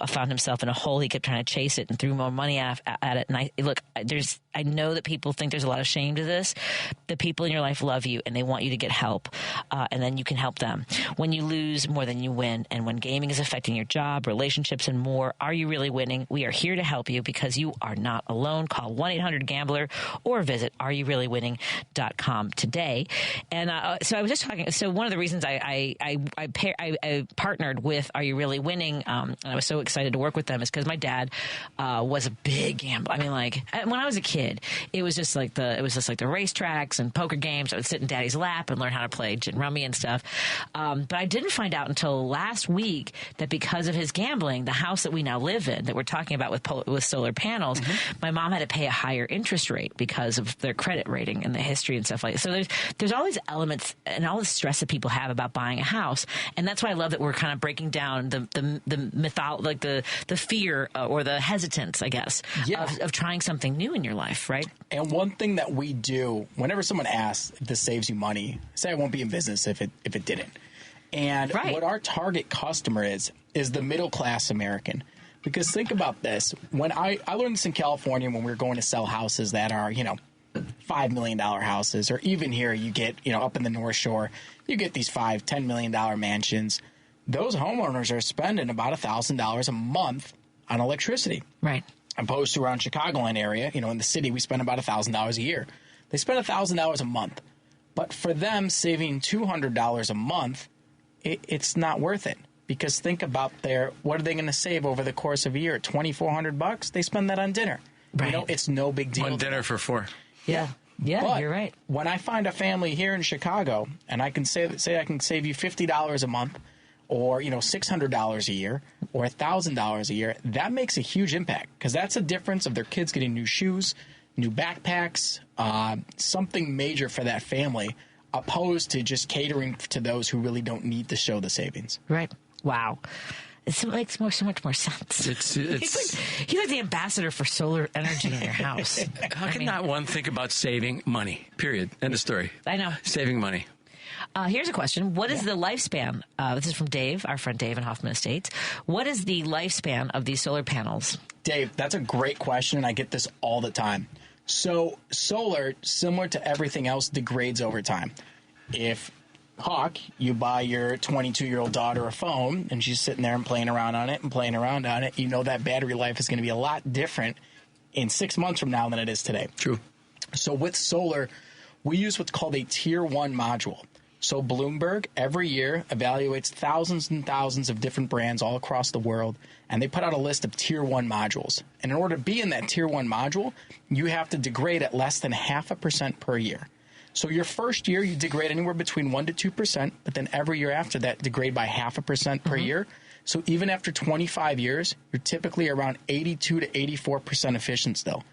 found himself in a hole, he kept trying to chase it and threw more money at it. And I know that people think there's a lot of shame to this. The people in your life love you and they want you to get help, and then you can help them. When you lose more than you win, and when gaming is affecting your job, relationships, and more, Are You Really Winning? We are here to help you because you are not alone. Call 1-800-GAMBLER or visit areyourreallywinning.com today. And so I was just talking. So one of the reasons I partnered with Are You Really Winning, and I was so excited to work with them, is because my dad was a big gambler. I mean, like when I was a kid, it was just like the racetracks and poker games. I would sit in Daddy's lap and learn how to play gin rummy and stuff. But I didn't find out until last week that because of his gambling, the house that we now live in, that we're talking about with solar panels, my mom had to pay a higher interest rate because of their credit rating and the history and stuff like that. So there's all these elements and all the stress that people have about buying a house, and that's why I love that we're kind of breaking down the fear or the hesitance, I guess, of trying something new in your life, right? And one thing that we do whenever someone asks if this saves you money, say I won't be in business if it didn't. And what our target customer is the middle class American. Because think about this. When I learned this in California when we were going to sell houses that are, $5 $5 million houses, or even here you get, up in the North Shore, you get these $5-10 million mansions. Those homeowners are spending about $1,000 a month on electricity. Right. Opposed to around Chicagoland area, in the city, we spend about $1,000 a year. They spend $1,000 a month. But for them, saving $200 a month, it's not worth it. Because think about what are they going to save over the course of a year? $2,400? They spend that on dinner. Right. It's no big deal. One dinner for 4. Yeah. Yeah, but you're right. When I find a family here in Chicago, and I can say I can save you $50 a month, or $600 a year, or $1,000 a year, that makes a huge impact, because that's a difference of their kids getting new shoes, new backpacks, something major for that family, opposed to just catering to those who really don't need to show the savings. Right. Wow. It makes so much more sense. He's like the ambassador for solar energy in your house. How can not one think about saving money? Period. End of story. I know. Saving money. Here's a question. What is the lifespan? This is from Dave, our friend Dave in Hoffman Estates. What is the lifespan of these solar panels? Dave, that's a great question, and I get this all the time. So solar, similar to everything else, degrades over time. If Hawk, you buy your 22-year-old daughter a phone, and she's sitting there and playing around on it, that battery life is going to be a lot different in 6 months from now than it is today. True. So with solar, we use what's called a Tier 1 module. So Bloomberg every year evaluates thousands and thousands of different brands all across the world, and they put out a list of Tier 1 modules. And in order to be in that Tier 1 module, you have to degrade at less than 0.5% per year. So your first year, you degrade anywhere between 1% to 2%, but then every year after that, degrade by 0.5% per year. So even after 25 years, you're typically around 82 to 84% efficient still.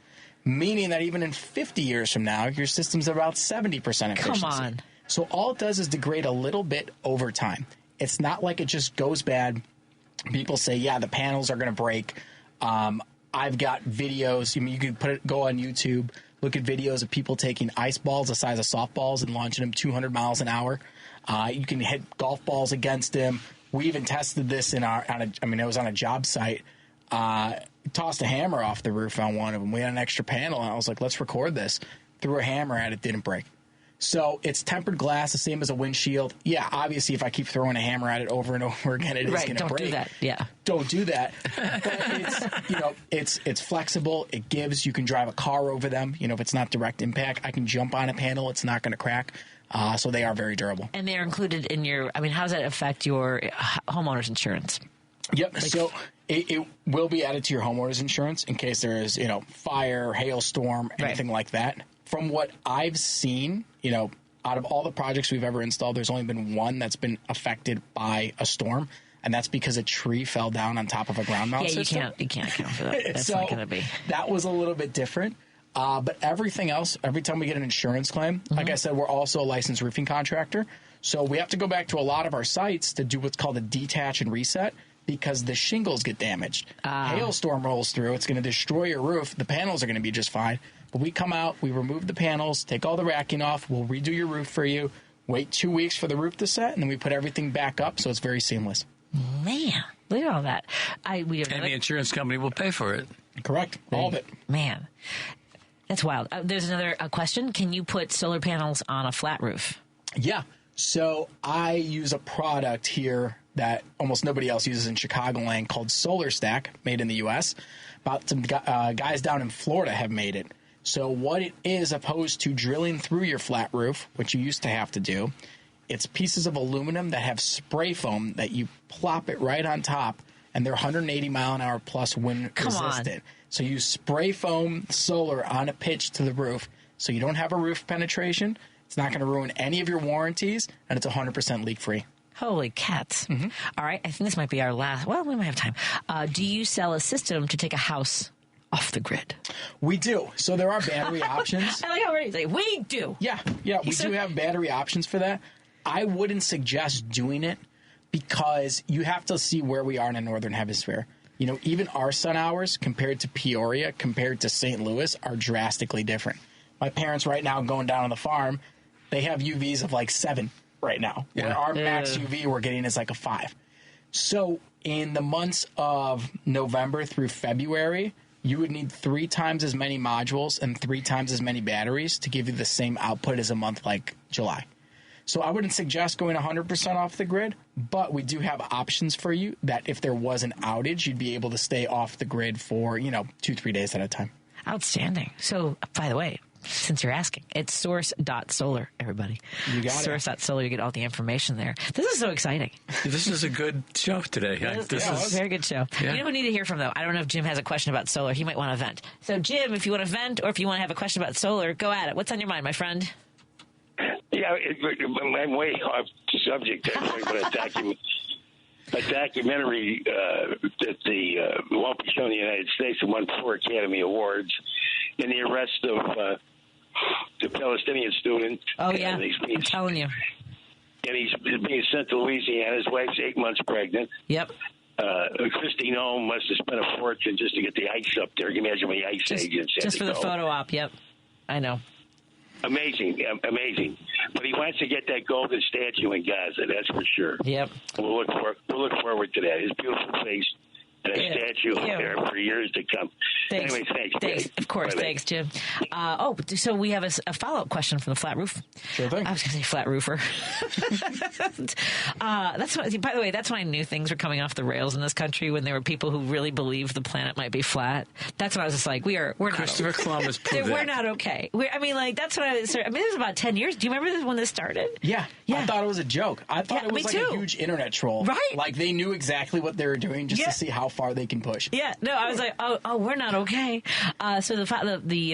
Meaning that even in 50 years from now, your system's about 70% efficiency. Come on. So all it does is degrade a little bit over time. It's not like it just goes bad. People say, yeah, the panels are going to break. I've got videos. You can go on YouTube, look at videos of people taking ice balls the size of softballs and launching them 200 miles an hour. You can hit golf balls against them. We even tested this it was on a job site. Tossed a hammer off the roof on one of them. We had an extra panel, and I was like, let's record this. Threw a hammer at it, didn't break. So it's tempered glass, the same as a windshield. Yeah, obviously, if I keep throwing a hammer at it over and over again, it is going to break. Don't do that. Yeah. Don't do that. But it's flexible. It gives. You can drive a car over them. If it's not direct impact, I can jump on a panel. It's not going to crack. So they are very durable. And they are included in your. How does that affect your homeowner's insurance? Yep. So it will be added to your homeowner's insurance in case there is, fire, hailstorm, anything like that. From what I've seen, out of all the projects we've ever installed, there's only been one that's been affected by a storm, and that's because a tree fell down on top of a ground mount system. You can't account for that. That's so not going to be. That was a little bit different. But everything else, every time we get an insurance claim, like I said, we're also a licensed roofing contractor. So we have to go back to a lot of our sites to do what's called a detach and reset, because the shingles get damaged. Hailstorm rolls through. It's going to destroy your roof. The panels are going to be just fine. But we come out, we remove the panels, take all the racking off, we'll redo your roof for you, wait 2 weeks for the roof to set, and then we put everything back up so it's very seamless. Man, look at all that. And the insurance company will pay for it. Correct. All of it. Man, that's wild. There's another question. Can you put solar panels on a flat roof? Yeah. So I use a product here that almost nobody else uses in Chicagoland called Solar Stack, made in the U.S. About some guys down in Florida have made it. So what it is, opposed to drilling through your flat roof, which you used to have to do, it's pieces of aluminum that have spray foam that you plop it right on top, and they're 180 mile an hour plus wind resistant. So you spray foam solar on a pitch to the roof, so you don't have a roof penetration. It's not going to ruin any of your warranties, and it's 100% leak free. Holy cats. Mm-hmm. All right. I think this might be our last. Well, we might have time. Do you sell a system to take a house off the grid? We do. So there are battery options. I like how you say we do. Yeah. We do have battery options for that. I wouldn't suggest doing it because you have to see where we are in the Northern Hemisphere. Even our sun hours compared to Peoria, compared to St. Louis, are drastically different. My parents right now going down on the farm, they have UVs of like 7 right now. Yeah. Where our max UV we're getting is like a 5. So in the months of November through February, you would need 3 times as many modules and 3 times as many batteries to give you the same output as a month like July. So I wouldn't suggest going 100% off the grid, but we do have options for you that if there was an outage, you'd be able to stay off the grid for, 2-3 days at a time. Outstanding. So, by the way, since you're asking, it's source.solar, everybody. You got Source.solar, you get all the information there. This is so exciting. This is a good show today. This is a very good show. Yeah. You know who we need to hear from, though? I don't know if Jim has a question about solar. He might want to vent. So, Jim, if you want to vent or if you want to have a question about solar, go at it. What's on your mind, my friend? Yeah, I'm way off subject, actually, but a documentary that won't be shown in the United States and won 4 Academy Awards in the arrest of the Palestinian student. Oh, yeah, I'm telling you. And he's being sent to Louisiana. His wife's 8 months pregnant. Yep. Christine Ohm must have spent a fortune just to get the ice up there. Can you imagine the ice agents had just to for the go. photo op, yep. I know. Amazing. But he wants to get that golden statue in Gaza, that's for sure. Yep. We'll look forward to that. His beautiful face and a statue there for years to come. Thanks. Anyway, thanks. Thanks. Of course. Bye-bye. Thanks, Jim. So we have a follow-up question from the flat roof. Sure thing. I was going to say flat roofer. That's what, by the way, that's when I knew things were coming off the rails in this country, when there were people who really believed the planet might be flat. That's when I was just like, we're not Christopher okay. Columbus proved We're that. not okay. That's what I was. It was about 10 years. Do you remember this when this started? Yeah. I thought it was a joke. I thought Yeah, it was me like too. a huge internet troll. Right. Like they knew exactly what they were doing just to see how far they can push. Yeah, no, I was like, oh, we're not okay. So the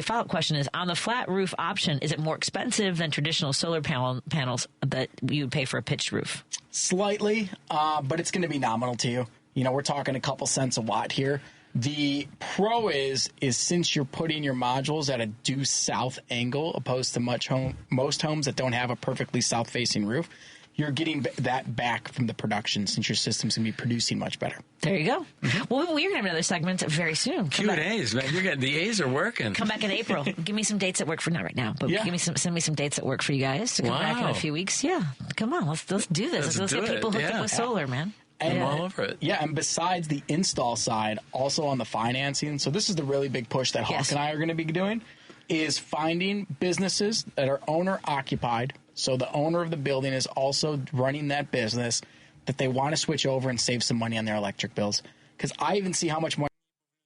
follow-up question is, on the flat roof option, is it more expensive than traditional solar panels that you would pay for a pitched roof? Slightly, but it's going to be nominal to you. We're talking a couple cents a watt here. The pro is since you're putting your modules at a due south angle, opposed to most homes that don't have a perfectly south-facing roof, you're getting that back from the production since your system's going to be producing much better. There you go. Well, we're going to have another segment very soon. Q&A's, man. You're getting the A's are working. Come back in April. Give me some dates that work for, not right now, but send me some dates that work for you guys to come back in a few weeks. Yeah, come on, let's do this. Let's get people hooked up with solar, man. And, I'm all over it. Yeah, and besides the install side, also on the financing, so this is the really big push that Hawk and I are going to be doing, is finding businesses that are owner-occupied, so the owner of the building is also running that business, that they want to switch over and save some money on their electric bills. Because I even see how much money...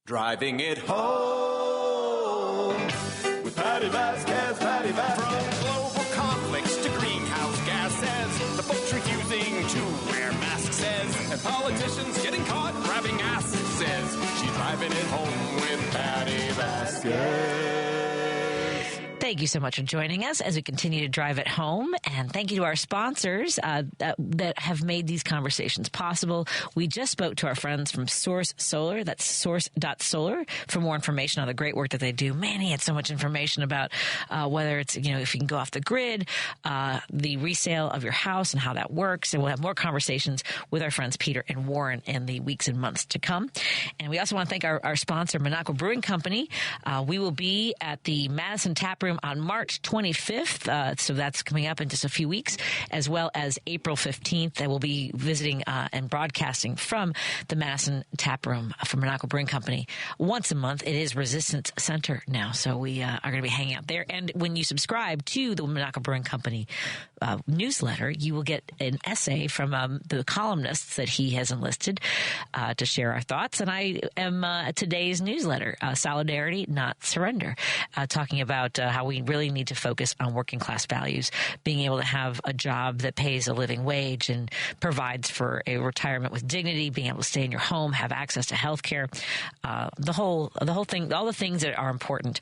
Driving it home with Patti Vasquez, Patti Vasquez. From global conflicts to greenhouse gases, the folks refusing to wear masks says, and politicians getting caught grabbing asses says, she's driving it home with Patti Vasquez. Thank you so much for joining us as we continue to drive it home. And thank you to our sponsors that have made these conversations possible. We just spoke to our friends from Source Solar. That's source.solar for more information on the great work that they do. Man, he had so much information about whether it's, if you can go off the grid, the resale of your house and how that works. And we'll have more conversations with our friends Peter and Warren in the weeks and months to come. And we also want to thank our sponsor, Monaco Brewing Company. We will be at the Madison Tap Room on March 25th, so that's coming up in just a few weeks, as well as April 15th. I will be visiting and broadcasting from the Madison Tap Room from Monaco Brewing Company once a month. It is Resistance Center now, so we are going to be hanging out there. And when you subscribe to the Monaco Brewing Company newsletter, you will get an essay from the columnists that he has enlisted to share our thoughts. And I am today's newsletter, Solidarity, Not Surrender, talking about how we really need to focus on working class values, being able to have a job that pays a living wage and provides for a retirement with dignity, being able to stay in your home, have access to health care, the whole thing, all the things that are important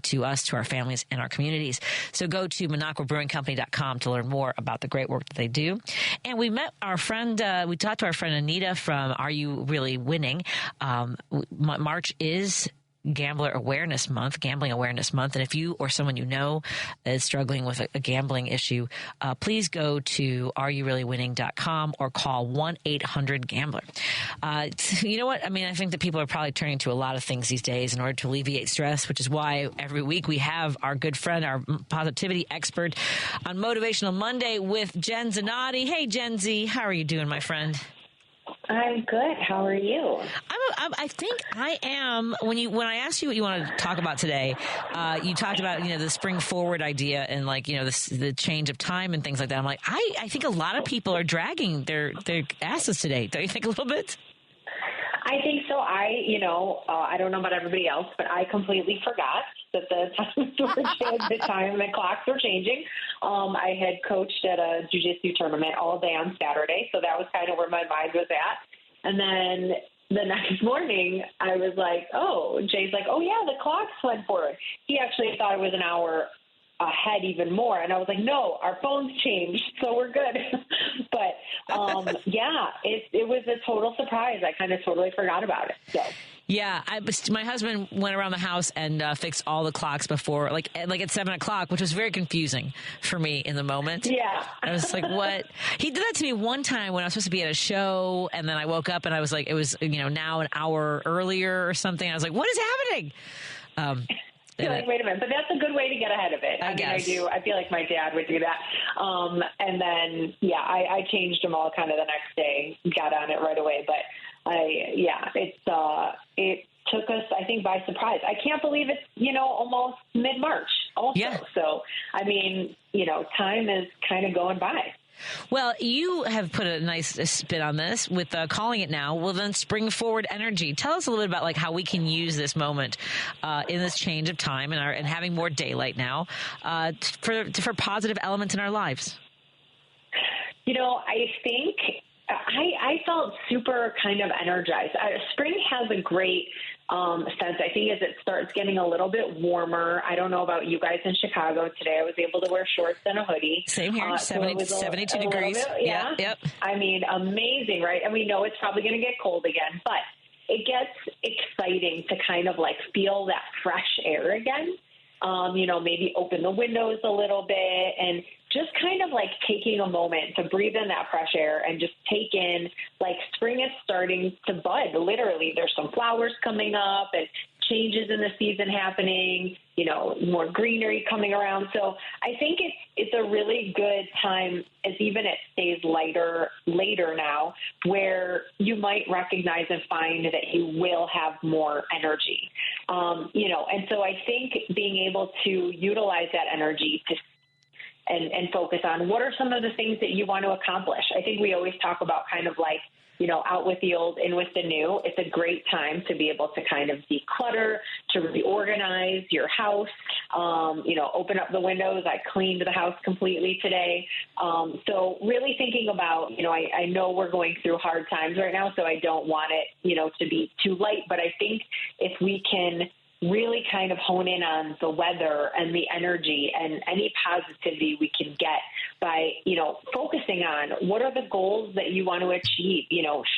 to us, to our families, and our communities. So go to MonacoBrewingCompany.com to learn more about the great work that they do. And we met our friend, we talked to our friend Anita from Are You Really Winning? March is Gambling Awareness Month. And if you or someone you know is struggling with a gambling issue, please go to areyourreallywinning.com or call 1-800-GAMBLER. You know what? I mean, I think that people are probably turning to a lot of things these days in order to alleviate stress, which is why every week we have our good friend, our positivity expert on Motivational Monday with Jen Zanotti. Hey, Jen Z, how are you doing, my friend? I'm good. How are you? I think I am. When I asked you what you wanted to talk about today, you talked about the spring forward idea and the change of time and things like that. I'm like, I think a lot of people are dragging their asses today. Don't you think a little bit? I think so. I don't know about everybody else, but I completely forgot that the time and clocks were changing. I had coached at a jiu-jitsu tournament all day on Saturday, so that was kind of where my mind was at. And then the next morning, I was like, Jay's like, oh, yeah, the clocks went forward. He actually thought it was an hour ahead even more. And I was like, no, our phones changed, so we're good. But, yeah, it was a total surprise. I kind of totally forgot about it. So. Yeah, my husband went around the house and fixed all the clocks before, like at 7:00, which was very confusing for me in the moment. Yeah. I was like, what? He did that to me one time when I was supposed to be at a show, and then I woke up and I was like, it was, now an hour earlier or something. I was like, what is happening? You're like, wait a minute, but that's a good way to get ahead of it. I mean, I feel like my dad would do that. And then, yeah, I changed them all kind of the next day, got on it right away. But it took us, I think, by surprise. I can't believe it's, almost mid-March also. Yeah. So, I mean, time is kind of going by. Well, you have put a nice spin on this with calling it now. Well, then spring forward energy. Tell us a little bit about how we can use this moment in this change of time and having more daylight now for positive elements in our lives. I think I felt super kind of energized. Spring has a great sense. I think as it starts getting a little bit warmer. I don't know about you guys in Chicago today. I was able to wear shorts and a hoodie. Same here, 72 degrees. Yeah. Yep. I mean, amazing, right? And we know it's probably going to get cold again, but it gets exciting to kind of feel that fresh air again. Maybe open the windows a little bit and just kind of taking a moment to breathe in that fresh air and just take in spring is starting to bud. Literally, there's some flowers coming up and changes in the season happening, more greenery coming around. So I think it's a really good time as even it stays later now where you might recognize and find that you will have more energy. And so I think being able to utilize that energy to and focus on what are some of the things that you want to accomplish. I think we always talk about kind of out with the old, in with the new. It's a great time to be able to kind of declutter, to reorganize your house, open up the windows. I cleaned the house completely today. So really thinking about, I know we're going through hard times right now, so I don't want it, to be too light. But I think if we can really kind of hone in on the weather and the energy and any positivity we can get by, focusing on what are the goals that you want to achieve,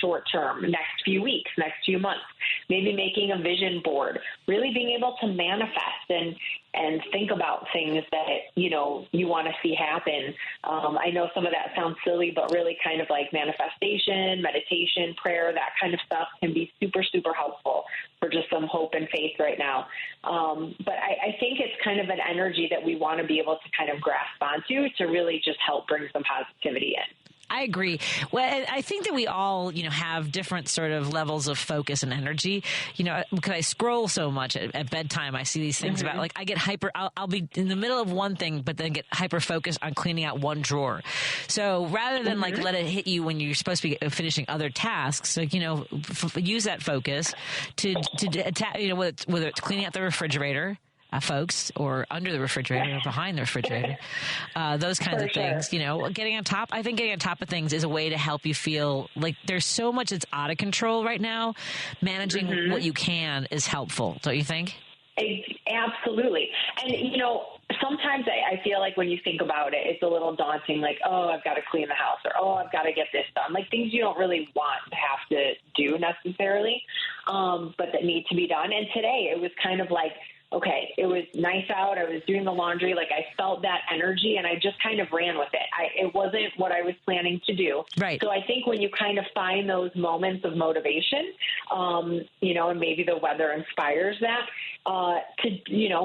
short term, next few weeks, next few months, maybe making a vision board, really being able to manifest and think about things that, you want to see happen. I know some of that sounds silly, but really kind of manifestation, meditation, prayer, that kind of stuff can be super, super helpful for just some hope and faith right now. But I think it's kind of an energy that we want to be able to kind of grasp onto to really just help bring some positivity in. I agree. Well, I think that we all, have different sort of levels of focus and energy. Because I scroll so much at bedtime, I see these things about I get hyper. I'll be in the middle of one thing, but then get hyper focused on cleaning out one drawer. So rather than let it hit you when you're supposed to be finishing other tasks, use that focus to attack. Whether it's cleaning out the refrigerator. Folks, or under the refrigerator or behind the refrigerator, those kinds of things, getting on top. I think getting on top of things is a way to help you feel like there's so much that's out of control right now. Managing what you can is helpful, don't you think? Absolutely. And, sometimes I feel like when you think about it, it's a little daunting, I've got to clean the house or, I've got to get this done. Things you don't really want to have to do necessarily, but that need to be done. And today it was kind of okay, it was nice out. I was doing the laundry. I felt that energy and I just kind of ran with it. It wasn't what I was planning to do. Right. So I think when you kind of find those moments of motivation, and maybe the weather inspires that,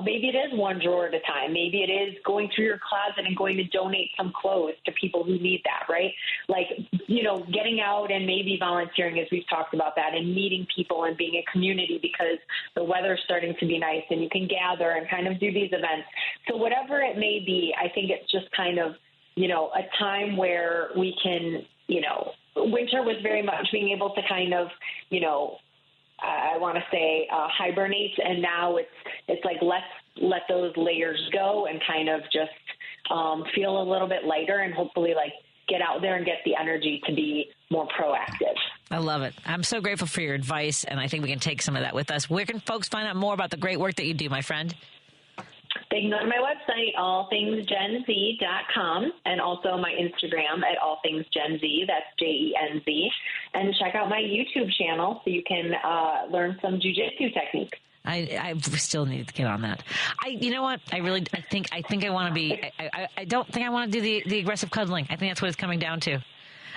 maybe it is one drawer at a time. Maybe it is going through your closet and going to donate some clothes to people who need that, right? Like, getting out and maybe volunteering, as we've talked about that, and meeting people and being a community because the weather's starting to be nice and you can gather and kind of do these events. So whatever it may be, I think it's just kind of, a time where we can, winter was very much being able to kind of, I want to say hibernate, and now it's like let's let those layers go and kind of just feel a little bit lighter and hopefully like get out there and get the energy to be more proactive. I love it. I'm so grateful for your advice, and I think we can take some of that with us. Where can folks find out more about the great work that you do, my friend? They can go to my website, allthingsgenz.com, and also my Instagram at allthingsgenz, that's JENZ, and check out my YouTube channel so you can learn some jiu-jitsu techniques. I still need to get on that. You know what? I think I want to be. I don't think I want to do the aggressive cuddling. I think that's what it's coming down to.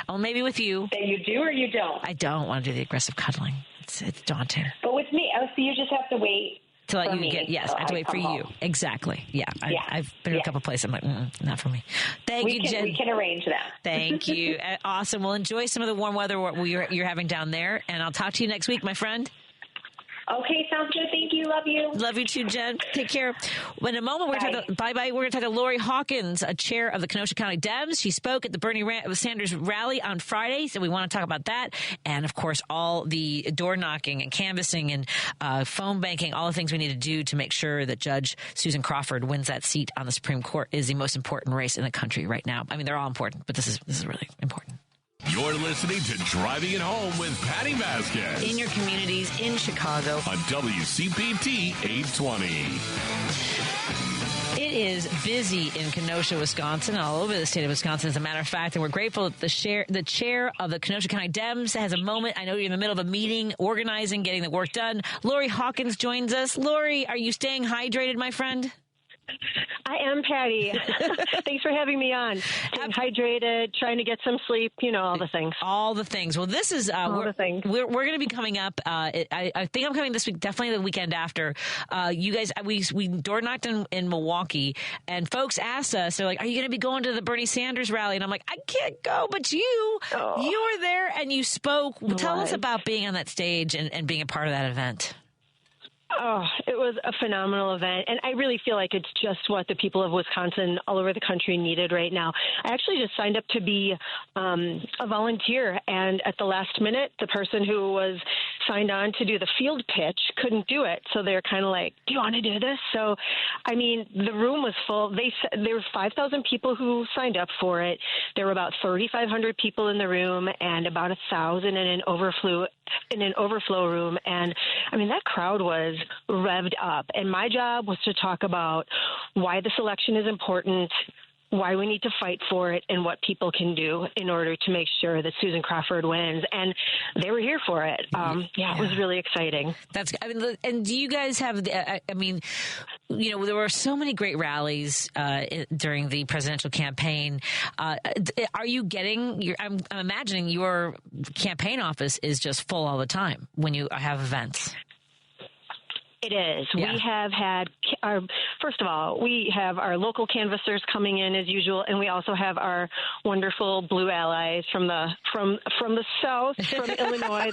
Oh, maybe with you. That you do or you don't? I don't want to do the aggressive cuddling. It's daunting. But with me, so you just have to wait. To let you get, yes, I have to wait for you. Exactly. Yeah. I've been to a couple places. I'm like, not for me. Thank you, Jen. We can arrange that. Thank you. Awesome. Well, enjoy some of the warm weather you're having down there, and I'll talk to you next week, my friend. Okay, sounds good. Thank you. Love you. Love you too, Jen. Take care. In a moment, we're going to bye-bye. We're going to talk to Lori Hawkins, a chair of the Kenosha County Dems. She spoke at the Bernie Sanders rally on Friday, so we want to talk about that. And, of course, all the door knocking and canvassing and phone banking, all the things we need to do to make sure that Judge Susan Crawford wins that seat on the Supreme Court is the most important race in the country right now. I mean, they're all important, but this is really important. You're listening to Driving It Home with Patti Vasquez. In your communities, in Chicago. On WCPT 820. It is busy in Kenosha, Wisconsin, all over the state of Wisconsin, as a matter of fact. And we're grateful that the chair of the Kenosha County Dems has a moment. I know you're in the middle of a meeting, organizing, getting the work done. Lori Hawkins joins us. Lori, are you staying hydrated, my friend? I am, Patty. Thanks for having me on. Staying hydrated, trying to get some sleep, all the things. All the things. Well, this is we're going to be coming up. I think I'm coming this week, definitely the weekend after. You guys, we door knocked in Milwaukee, and folks asked us, they're like, "Are you going to be going to the Bernie Sanders rally?" And I'm like, "I can't go, but you were there and you spoke." Tell us about being on that stage and being a part of that event. Oh, it was a phenomenal event, and I really feel like it's just what the people of Wisconsin all over the country needed right now. I actually just signed up to be a volunteer, and at the last minute, the person who was signed on to do the field pitch couldn't do it, so they're kind of like, "Do you want to do this?" So, I mean, the room was full. There were 5,000 people who signed up for it. There were about 3,500 people in the room, and about 1,000 in an overflow room, and I mean, that crowd was revved up, and my job was to talk about why this election is important, why we need to fight for it, and what people can do in order to make sure that Susan Crawford wins. And they were here for it. It was really exciting. And do you guys have, there were so many great rallies during the presidential campaign. Are you getting, I'm imagining your campaign office is just full all the time when you have events. It is. Yeah. We have had first of all, we have our local canvassers coming in as usual, and we also have our wonderful blue allies from the south, from Illinois.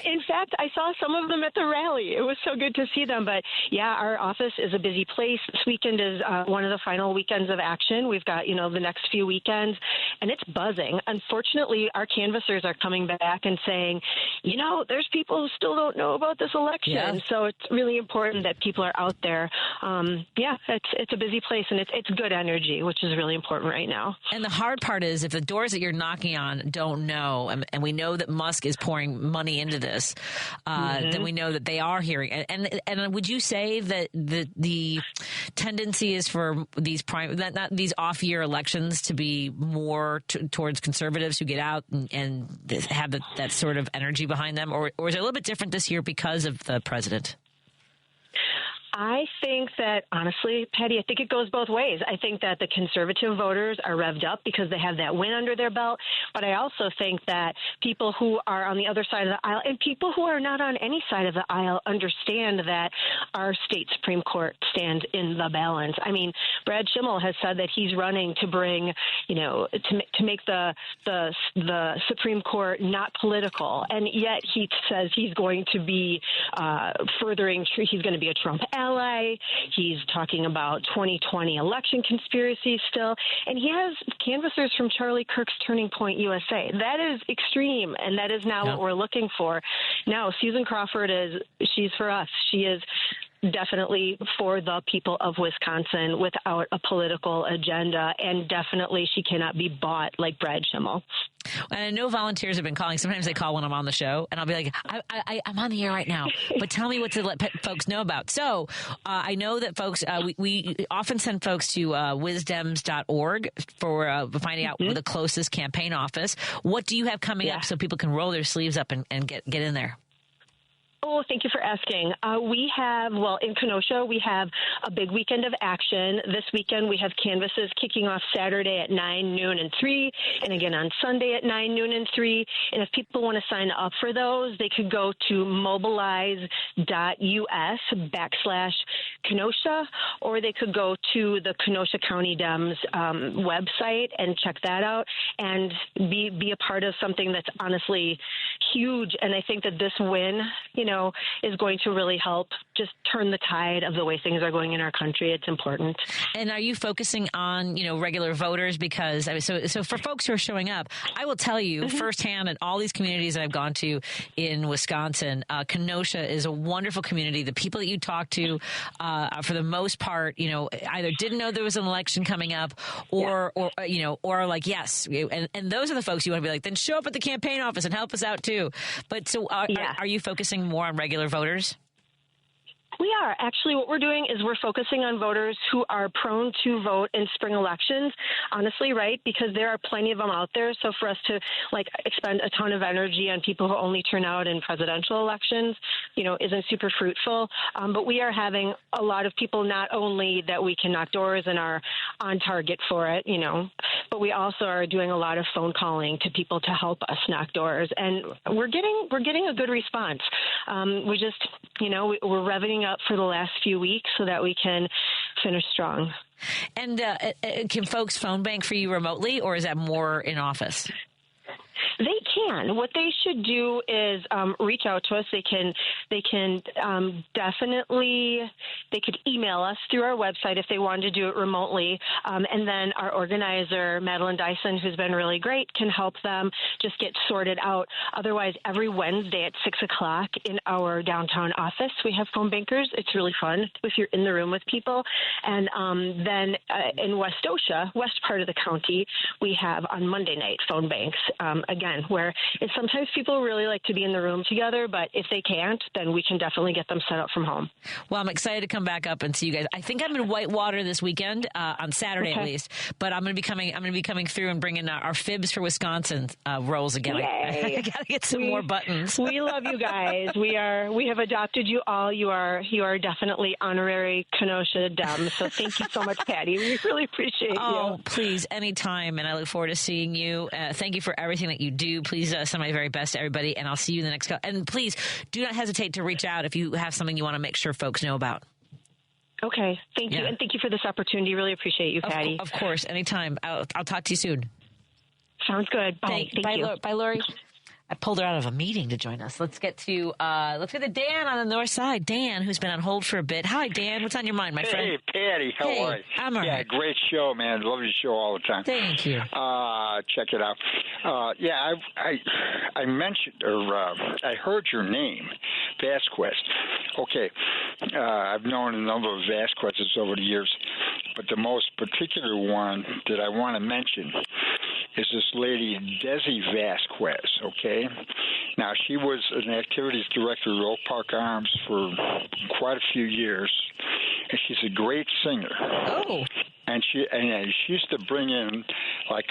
In fact, I saw some of them at the rally. It was so good to see them. But yeah, our office is a busy place. This weekend is one of the final weekends of action. We've got the next few weekends, and it's buzzing. Unfortunately, our canvassers are coming back and saying, there's people who still don't know about this election. Yeah. So it's really important that people are out there. It's a busy place, and it's good energy, which is really important right now. And the hard part is if the doors that you're knocking on don't know, and we know that Musk is pouring money into this, then we know that they are hearing. And would you say that the tendency is for these not these off-year elections to be more towards conservatives who get out and have that sort of energy behind them, or is it a little bit different this year because of the president? I think that, honestly, Patty, I think it goes both ways. I think that the conservative voters are revved up because they have that win under their belt. But I also think that people who are on the other side of the aisle and people who are not on any side of the aisle understand that our state Supreme Court stands in the balance. I mean, Brad Schimmel has said that he's running to bring, to make the Supreme Court not political. And yet he says he's going to be he's going to be a Trump ally. He's talking about 2020 election conspiracy still. And he has canvassers from Charlie Kirk's Turning Point USA. That is extreme, and that is now what we're looking for. Now, Susan Crawford she's for us. She is definitely for the people of Wisconsin without a political agenda, and definitely she cannot be bought like Brad Schimmel. And I know volunteers have been calling. Sometimes they call when I'm on the show, and I'll be like, I'm on the air right now, but tell me what to let folks know about. So I know that folks, we often send folks to wisdems.org for finding out the closest campaign office. What do you have coming up so people can roll their sleeves up and get in there? Oh, thank you for asking. We have, in Kenosha, we have a big weekend of action. This weekend, we have canvasses kicking off Saturday at 9, noon, and 3, and again on Sunday at 9, noon, and 3. And if people want to sign up for those, they could go to mobilize.us/Kenosha, or they could go to the Kenosha County Dems website and check that out and be a part of something that's honestly huge. And I think that this win, is going to really help just turn the tide of the way things are going in our country. It's important. And are you focusing on, regular voters? Because so for folks who are showing up, I will tell you firsthand in all these communities that I've gone to in Wisconsin, Kenosha is a wonderful community. The people that you talk to, for the most part, either didn't know there was an election coming up or like, yes. And those are the folks you want to be like, then show up at the campaign office and help us out too. But so are you focusing more on regular voters? We are. Actually, what we're doing is we're focusing on voters who are prone to vote in spring elections, honestly, right? Because there are plenty of them out there. So for us to expend a ton of energy on people who only turn out in presidential elections, isn't super fruitful. But we are having a lot of people not only that we can knock doors and are on target for it, but we also are doing a lot of phone calling to people to help us knock doors. And we're getting a good response. We just, we're revving up for the last few weeks so that we can finish strong. And can folks phone bank for you remotely, or is that more in office? They can. What they should do is reach out to us. They can definitely, they could email us through our website if they wanted to do it remotely. And then our organizer, Madeline Dyson, who's been really great, can help them just get sorted out. Otherwise, every Wednesday at 6 o'clock in our downtown office, we have phone bankers. It's really fun if you're in the room with people. And then in West Osha, west part of the county, we have on Monday night phone banks. Again, where it's sometimes people really like to be in the room together, but if they can't, then we can definitely get them set up from home. Well, I'm excited to come back up and see you guys. I think I'm in Whitewater this weekend, on Saturday at least, but I'm going to be coming through and bringing our Fibs for Wisconsin rolls again. I got to get some more buttons. We love you guys. We have adopted you all. You are definitely honorary Kenosha Dems. So thank you so much, Patty. We really appreciate you. Oh, please, anytime. And I look forward to seeing you. Thank you for everything that you do. Please send my very best to everybody, and I'll see you in the next couple. And please do not hesitate to reach out if you have something you want to make sure folks know about. Okay. Thank you. And thank you for this opportunity. Really appreciate you, Patty. Of course. Anytime. I'll talk to you soon. Sounds good. Bye. Thank you. Bye, Lori. I pulled her out of a meeting to join us. Let's get to the Dan on the north side. Dan, who's been on hold for a bit. Hi, Dan. What's on your mind, my friend? Hey, Patty. How are you? I'm all right. Yeah, great show, man. Love your show all the time. Thank you. Check it out. I mentioned, or I heard your name, Vasquez. Okay. I've known a number of Vasquez's over the years, but the most particular one that I want to mention is this lady, Desi Vasquez, okay? Now, she was an activities director at Oak Park Arms for quite a few years, and she's a great singer. Oh. And she used to bring in, like,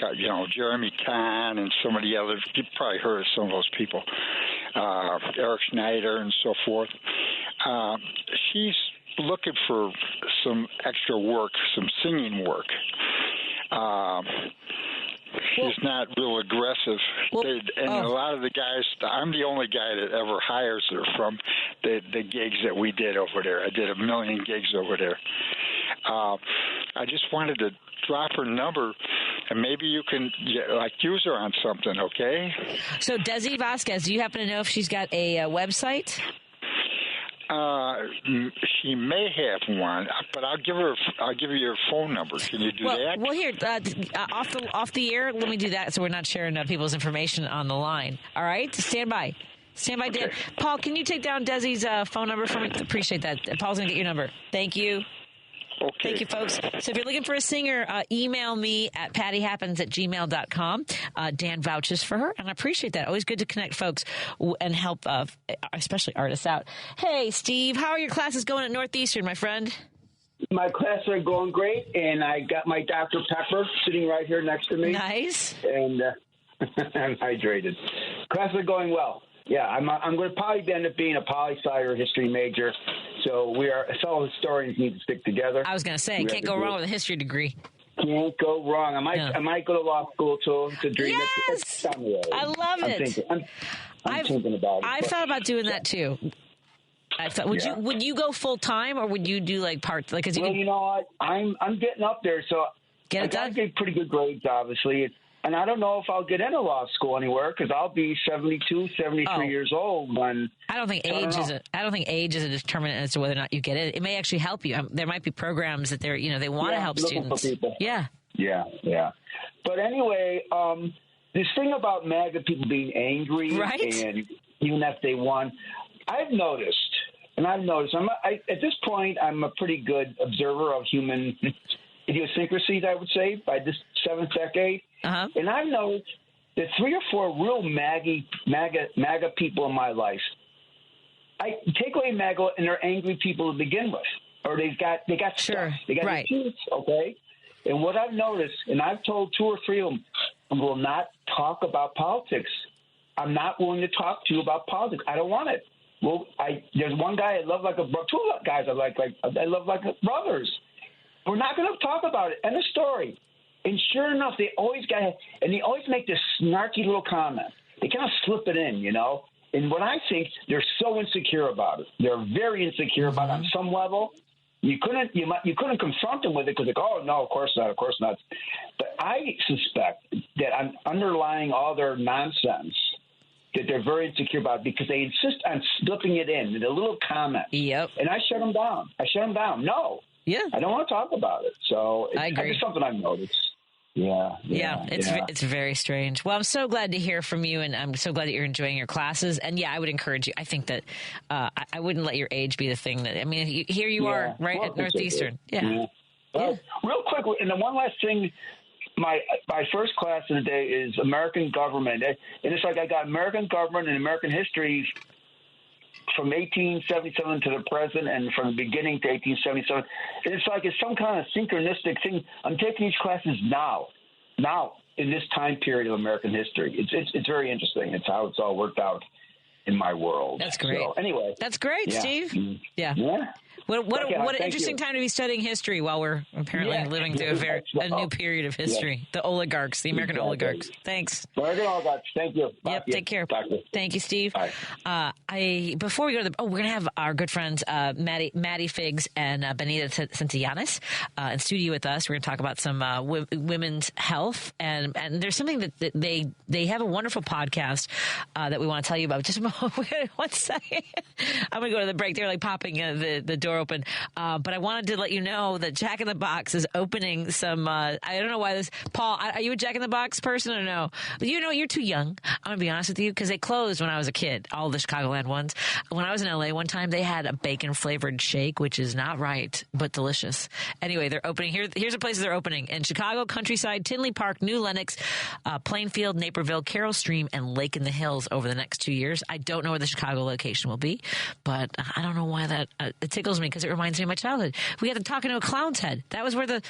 Jeremy Kahn and some of the others. You've probably heard of some of those people, Eric Schneider and so forth. She's looking for some extra work, some singing work. He's not real aggressive. A lot of the guys, I'm the only guy that ever hires her from the gigs that we did over there. I did 1 million gigs over there. I just wanted to drop her number, and maybe you can use her on something, okay? So Desi Vasquez, do you happen to know if she's got a website? She may have one, but I'll give you your phone number. Can you do that? Well, here, off the air, let me do that so we're not sharing people's information on the line. All right? Stand by. Stand by, Dan. Okay. Paul, can you take down Desi's phone number for me? Appreciate that. Paul's going to get your number. Thank you. Okay. Thank you, folks. So if you're looking for a singer, email me at pattyhappens@gmail.com. Dan vouches for her, and I appreciate that. Always good to connect folks and help, especially artists out. Hey, Steve, how are your classes going at Northeastern, my friend? My classes are going great, and I got my Dr. Pepper sitting right here next to me. Nice. And I'm hydrated. Classes are going well. Yeah, I'm going to probably end up being a poli-sci or history major. So fellow historians need to stick together. I was going to say, can't go wrong with a history degree. Can't go wrong. I might go to law school too. It's a dream. Yes! It's down the road. I love it. I'm thinking about it. I've thought about doing that too. Would you go full time, or would you do part? You know what? I'm getting up there, so get it done. I get pretty good grades, obviously. And I don't know if I'll get into law school anywhere because I'll be 72, 73 years old when. I don't think age is a determinant as to whether or not you get it. It may actually help you. There might be programs that they want to help students. For people. Yeah. But anyway, this thing about MAGA people being angry, right? And even if they won, I've noticed. At this point, I'm a pretty good observer of human idiosyncrasies, I would say, by this 7th decade. Uh-huh. And I've noticed that 3 or 4 real MAGA people in my life, I take away MAGA and they're angry people to begin with, or they got stuff. They got issues, okay? And what I've noticed, and I've told 2 or 3 of them, I will not talk about politics. I'm not willing to talk to you about politics. I don't want it. Well, there's one guy I love like a brother. 2 guys I love like brothers. We're not going to talk about it. End of story. And sure enough, they always make this snarky little comment. They kind of slip it in, And what I think, they're so insecure about it. They're very insecure about it on some level. You couldn't confront them with it because oh no, of course not. But I suspect that underlying all their nonsense, that they're very insecure about it because they insist on slipping it in a little comment. Yep. And I shut them down. No. Yeah. I don't want to talk about it. So I agree. It's something I've noticed. Yeah. It's very strange. Well, I'm so glad to hear from you, and I'm so glad that you're enjoying your classes. And I would encourage you. I think that I wouldn't let your age be the thing that. I mean, here you are, right at Northeastern. Yeah. Well, real quick, and then one last thing. My first class of the day is American government, and it's like I got American government and American history from 1877 to the present, and from the beginning to 1877. And it's like it's some kind of synchronistic thing. I'm taking these classes now in this time period of American history. It's very interesting. It's how it's all worked out in my world. That's great. So, anyway, that's great, Steve. Yeah. What an interesting time to be studying history while we're apparently living through a new period of history. The oligarchs, the American oligarchs. Thanks. American oligarchs. Thank you. Yep. Take care. Thank you, Steve. Before we go to we're going to have our good friends Maddie Figs and Benita Santillenas in studio with us. We're going to talk about some women's health, and there's something that they have a wonderful podcast that we want to tell you about. Just one second. I'm going to go to the break. They're like popping the door open. But I wanted to let you know that Jack in the Box is opening some, I don't know why this, Paul, are you a Jack in the Box person or no? You're too young. I'm going to be honest with you, because they closed when I was a kid, all the Chicagoland ones. When I was in LA one time, they had a bacon flavored shake, which is not right, but delicious. Anyway, they're opening, here's the places they're opening: in Chicago, Countryside, Tinley Park, New Lenox, Plainfield, Naperville, Carroll Stream, and Lake in the Hills over the next 2 years. I don't know where the Chicago location will be, but I don't know why that, it tickles tickles me because it reminds me of my childhood. We had to talk into a clown's head. That was where the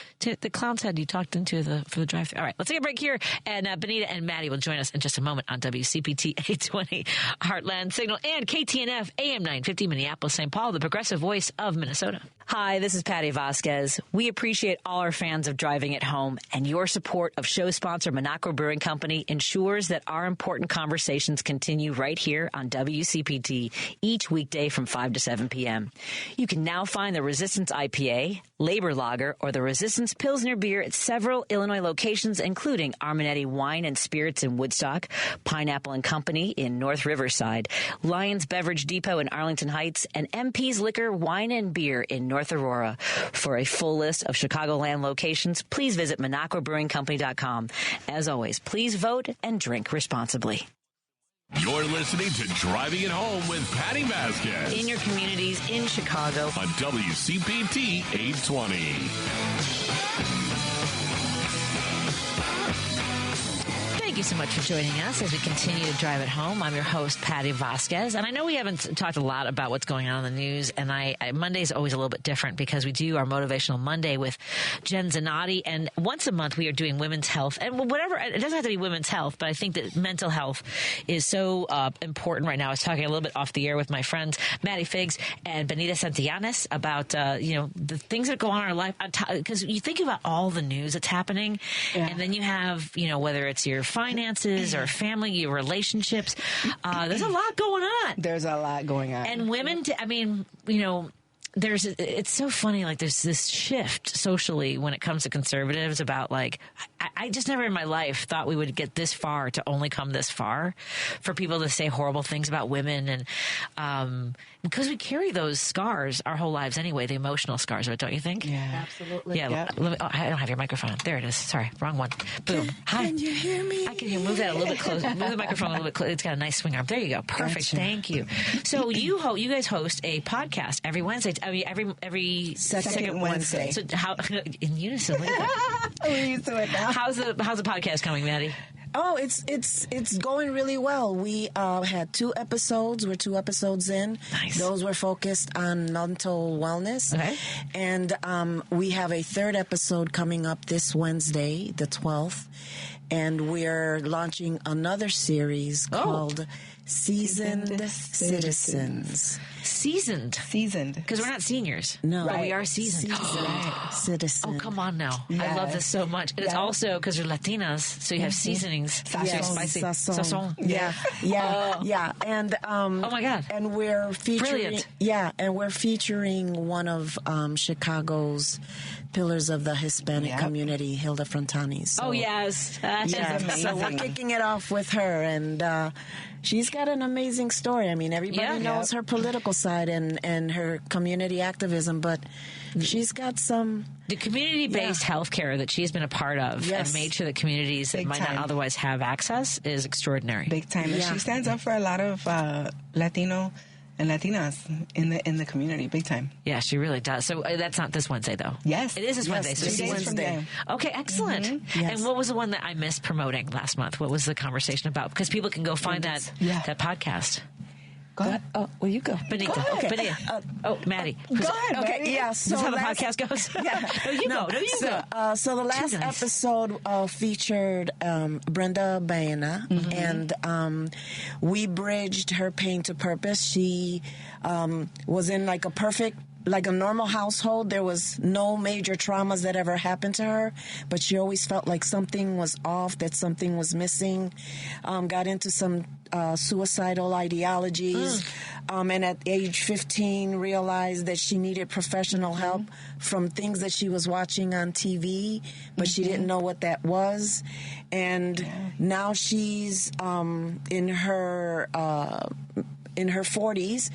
clown's head you talked into for the drive-thru. All right, let's take a break here. And Benita and Maddie will join us in just a moment on WCPT 820 Heartland Signal and KTNF AM 950 Minneapolis, St. Paul, the progressive voice of Minnesota. Hi, this is Patti Vasquez. We appreciate all our fans of Driving It Home, and your support of show sponsor Monaco Brewing Company ensures that our important conversations continue right here on WCPT each weekday from 5 to 7 p.m. You can now find the Resistance IPA, Labor Lager, or the Resistance Pilsner beer at several Illinois locations, including Armanetti Wine and Spirits in Woodstock, Pineapple and Company in North Riverside, Lions Beverage Depot in Arlington Heights, and MP's Liquor, Wine, and Beer in North Aurora. For a full list of Chicagoland locations, please visit MonacoBrewingCompany.com. As always, please vote and drink responsibly. You're listening to Driving It Home with Patti Vasquez. In your communities, in Chicago. On WCPT 820. Thank you so much for joining us as we continue to drive it home. I'm your host, Patti Vasquez, and I know we haven't talked a lot about what's going on in the news, and Monday's always a little bit different because we do our Motivational Monday with Jen Zanotti, and once a month we are doing women's health, and whatever, it doesn't have to be women's health, but I think that mental health is so important right now. I was talking a little bit off the air with my friends, Maddie Figs and Benita Santillenas, about, the things that go on in our life, because you think about all the news that's happening, and then you have, whether it's your finances or family, your relationships. There's a lot going on. There's a lot going on. And women, it's so funny, like there's this shift socially when it comes to conservatives about I just never in my life thought we would get this far to only come this far for people to say horrible things about women. And because we carry those scars our whole lives anyway, the emotional scars of it, don't you think? Yeah, absolutely. Yeah. I don't have your microphone. There it is. Sorry, wrong one. Boom. Hi. Can you hear me? I can hear. Move that a little bit closer. Move the microphone a little bit closer. It's got a nice swing arm. There you go. Perfect. Gotcha. Thank you. So you guys host a podcast every Wednesday. Every second Wednesday. So how in unison? Look at that. We're used to it now. How's the podcast coming, Maddie? Oh, it's going really well. We had 2 episodes. We're 2 episodes in. Nice. Those were focused on mental wellness. Okay. And we have a 3rd episode coming up this Wednesday, the 12th. And we're launching another series called Seasoned Citizens. Seasoned. Because we're not seniors. No. Right. We are seasoned. Citizen. Oh, come on now. Yes. I love this so much. And it's also because you're Latinas, so you have seasonings. Yes. Spicy. Sazon. Yeah. And oh my God. And we're featuring Brilliant. and we're featuring one of Chicago's pillars of the Hispanic community, Hilda Frontani. So, oh yes. That's amazing. So we're kicking it off with her, and she's got an amazing story. I mean, everybody knows her political side and her community activism, but she's got some... The community-based healthcare that she's been a part of and made sure that communities that might not otherwise have access is extraordinary. Big time. And she stands up for a lot of Latino and Latinas in the community, big time. Yeah, she really does. So that's not this Wednesday, though. Yes. It is this Wednesday. So 2 days from today. Okay, excellent. Mm-hmm. Yes. And what was the one that I missed promoting last month? What was the conversation about? Because people can go find that podcast. Go ahead. Oh, well, you go. Benita. Go ahead. Benita. Ahead. Go ahead. Okay. Maddie. Yeah. So is this how the podcast goes? Yeah. No, you go. No, you go. So the last episode featured Brenda Baena, and we bridged her pain to purpose. She was in like a normal household. There was no major traumas that ever happened to her, but she always felt like something was off, that something was missing. Got into some suicidal ideologies, and at age 15 realized that she needed professional help from things that she was watching on TV, but she didn't know what that was. And now she's in her 40s,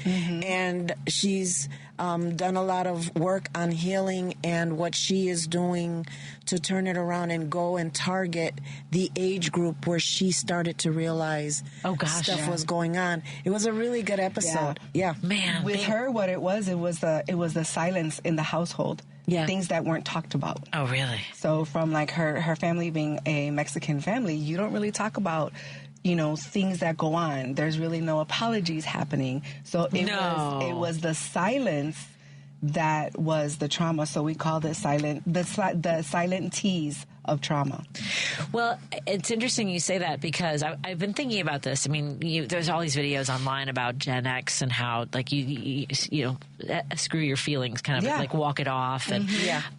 and she's done a lot of work on healing and what she is doing to turn it around and go and target the age group where she started to realize stuff was going on. It was a really good episode. Yeah. Man. With her, what it was the silence in the household. Yeah. Things that weren't talked about. Oh, really? So from like her family being a Mexican family, you don't really talk about things that go on. There's really no apologies happening. So it was the silence that was the trauma. So we called it the silent T's of trauma. Well, it's interesting you say that because I've been thinking about this. I mean, there's all these videos online about Gen X and how like you screw your feelings, kind of like walk it off, and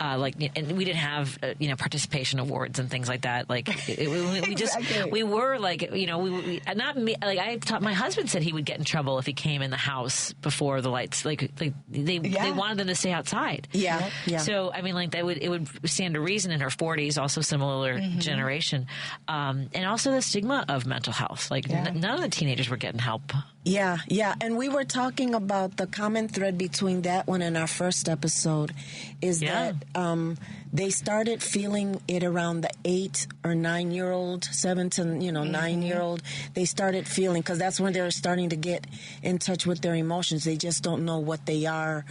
and we didn't have participation awards and things like that. Like we just we were like we not me. Like I thought my husband said he would get in trouble if he came in the house before the lights. Like they wanted them to stay outside. Yeah. So I mean, like it would stand to reason in her 40s, also similar generation, and also the stigma of mental health. Like none of the teenagers were getting help. Yeah. And we were talking about the common thread between that one and our first episode is that they started feeling it around the 8 or 9 year old, 7 to 9 year old. They started feeling, because that's when they're starting to get in touch with their emotions. They just don't know what they are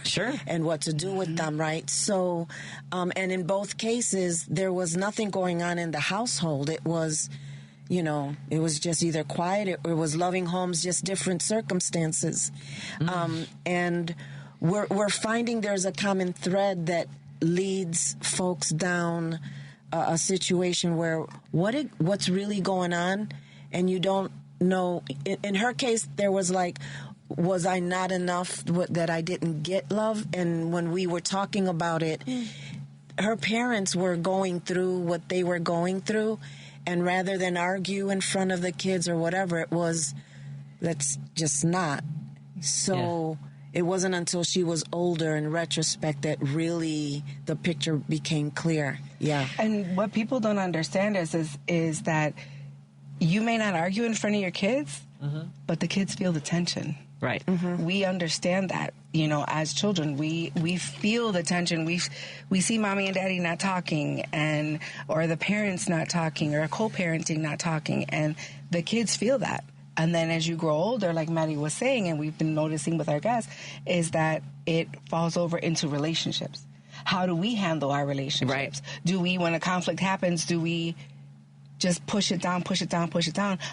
and what to do with them, right? So, and in both cases, there was nothing going on in the household. It was, it was just either quiet or it was loving homes, just different circumstances. And we're finding there's a common thread that leads folks down a situation where what's really going on, and you don't know. In her case, there was like, was I not enough that I didn't get love? And when we were talking about it, her parents were going through what they were going through, and rather than argue in front of the kids or whatever, it was, let's just not. So it wasn't until she was older, in retrospect, that really the picture became clear. Yeah. And what people don't understand is that you may not argue in front of your kids, but the kids feel the tension. Right. We understand that, as children, we feel the tension. We see mommy and daddy not talking, or the parents not talking, or co-parenting not talking, and the kids feel that. And then as you grow older, like Maddie was saying, and we've been noticing with our guests, is that it falls over into relationships. How do we handle our relationships? Right. Do we, when a conflict happens, do we just push it down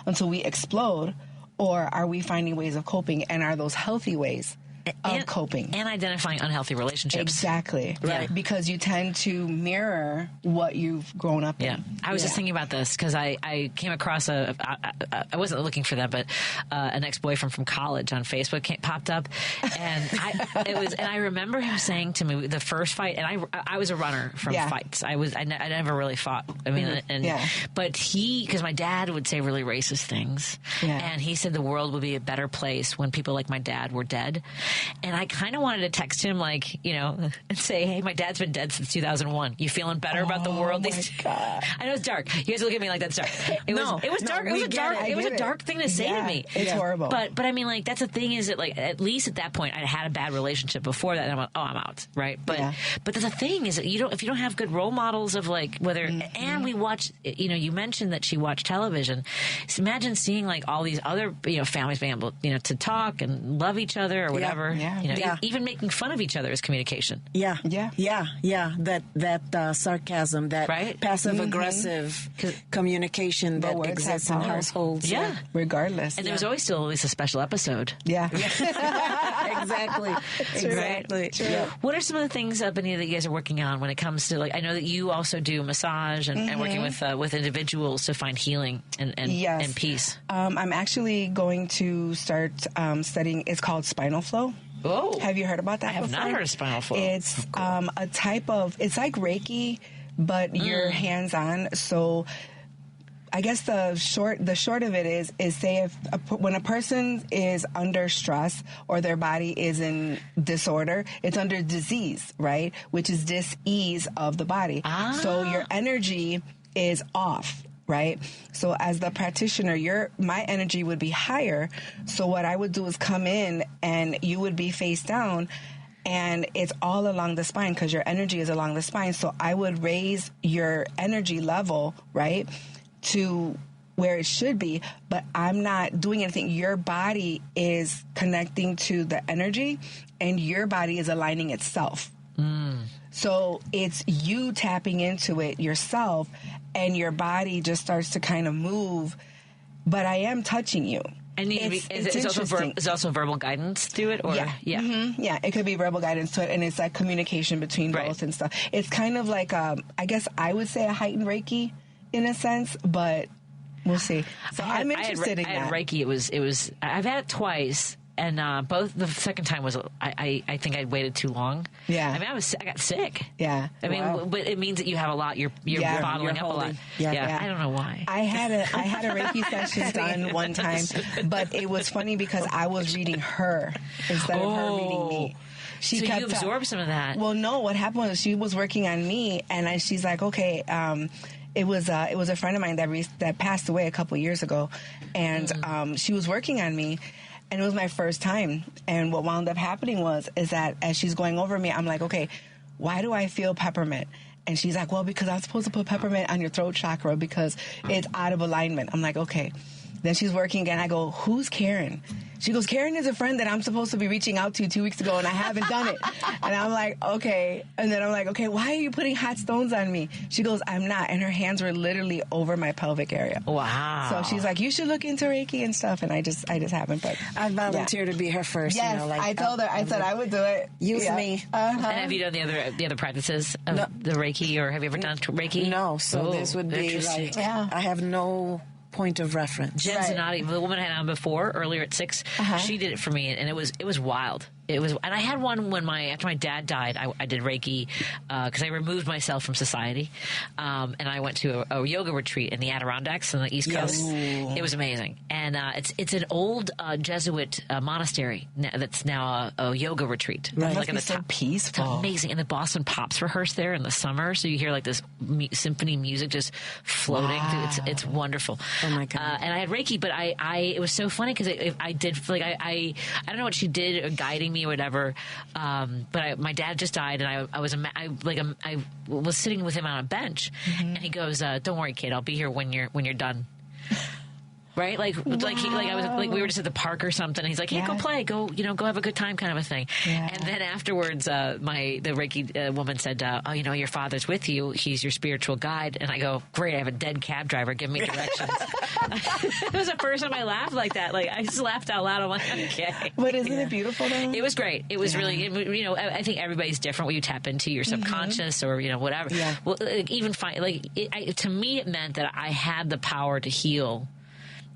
until we explode? Or are we finding ways of coping, and are those healthy ways of coping? And identifying unhealthy relationships. Exactly. Right. Because you tend to mirror what you've grown up in. I was just thinking about this because I came across I wasn't looking for that, but an ex-boyfriend from college on Facebook popped up, and I remember him saying to me the first fight, and I was a runner from fights. I never really fought. I mean, but because my dad would say really racist things, and he said the world would be a better place when people like my dad were dead. And I kind of wanted to text him, and say, hey, my dad's been dead since 2001. You feeling better about the world? God. I know it's dark. You guys look at me like that's dark. It was dark. It was a dark thing to say to me. It's horrible. But I mean, that's the thing is that, at least at that point, I had a bad relationship before that. And I'm like, I'm out. Right. But the thing is that if you don't have good role models of whether, and we watch, you mentioned that she watched television. So imagine seeing all these other, families being able, to talk and love each other or whatever. Even making fun of each other is communication. That sarcasm, that passive aggressive communication that exists in households. Regardless. And there's always still at least a special episode. Exactly. True. What are some of the things, Benita, that you guys are working on when it comes to I know that you also do massage and working with individuals to find healing and peace. I'm actually going to start studying. It's called spinal flow. Oh, have you heard about that? I have not heard of spinal flow. It's a type of, it's like Reiki, but you're hands-on. So I guess the short of it is say when a person is under stress or their body is in disorder, it's under disease, right? Which is dis-ease of the body. So your energy is off. Right? So as the practitioner, my energy would be higher. So what I would do is come in and you would be face down, and it's all along the spine because your energy is along the spine. So I would raise your energy level, right, to where it should be, but I'm not doing anything. Your body is connecting to the energy and your body is aligning itself. So it's you tapping into it yourself, and your body just starts to kind of move. But I am touching you. And it's also verbal guidance to it, or yeah, it could be verbal guidance to it, and it's like communication between both and stuff. It's kind of like I guess I would say a heightened Reiki in a sense, but we'll see. So I'm interested in that. I had Reiki. It was. I've had it twice. And both the second time was I think I waited too long. Yeah, I mean I got sick. Yeah, I mean, but it means that you have a lot. You're bottling up a lot. Yeah, I don't know why. I had a Reiki session done one time, but it was funny because I was reading her instead of her reading me. So you absorbed some of that. Well, no. What happened was she was working on me, and she's like, okay. It was a friend of mine that passed away a couple years ago, and she was working on me. And it was my first time. And what wound up happening is that as she's going over me, I'm like, okay, why do I feel peppermint? And she's like, well, because I'm supposed to put peppermint on your throat chakra because it's out of alignment. I'm like, okay. Then she's working again. I go, who's Karen? She goes, Karen is a friend that I'm supposed to be reaching out to 2 weeks ago, and I haven't done it. And I'm like, okay. And then I'm like, okay, why are you putting hot stones on me? She goes, I'm not. And her hands were literally over my pelvic area. Wow. So she's like, you should look into Reiki and stuff. And I just haven't. But I volunteered to be her first. Yes, I told her. I said I would do it. Use me. And have you done the other practices of the Reiki, or have you ever done Reiki? No. So this would be like, I have no point of reference. Jen Zanotti, the woman I had on before, earlier at 6, she did it for me, and it was wild. And I had one when after my dad died. I did Reiki because I removed myself from society, and I went to a yoga retreat in the Adirondacks on the East Coast. It was amazing, and it's an old Jesuit monastery that's now a yoga retreat. Right. Like so peaceful. It's amazing, and the Boston Pops rehearse there in the summer, so you hear like this symphony music just floating. Wow. It's wonderful. Oh my God! And I had Reiki, but it was so funny because I did I don't know what she did, guiding me or whatever, but my dad just died, and I was sitting with him on a bench, and he goes, "Don't worry, kid, I'll be here when you're done." Right, we were just at the park or something. And he's like, "Hey, go play, go have a good time," kind of a thing. Yeah. And then afterwards, the Reiki woman said, "Oh, your father's with you. He's your spiritual guide." And I go, "Great, I have a dead cab driver. Give me directions." It was the first time I laughed like that. Like I just laughed out loud. I'm like, okay. But isn't it beautiful though? It was great. It was really, I think everybody's different. When you tap into your subconscious or whatever. Yeah. Well, even to me, it meant that I had the power to heal.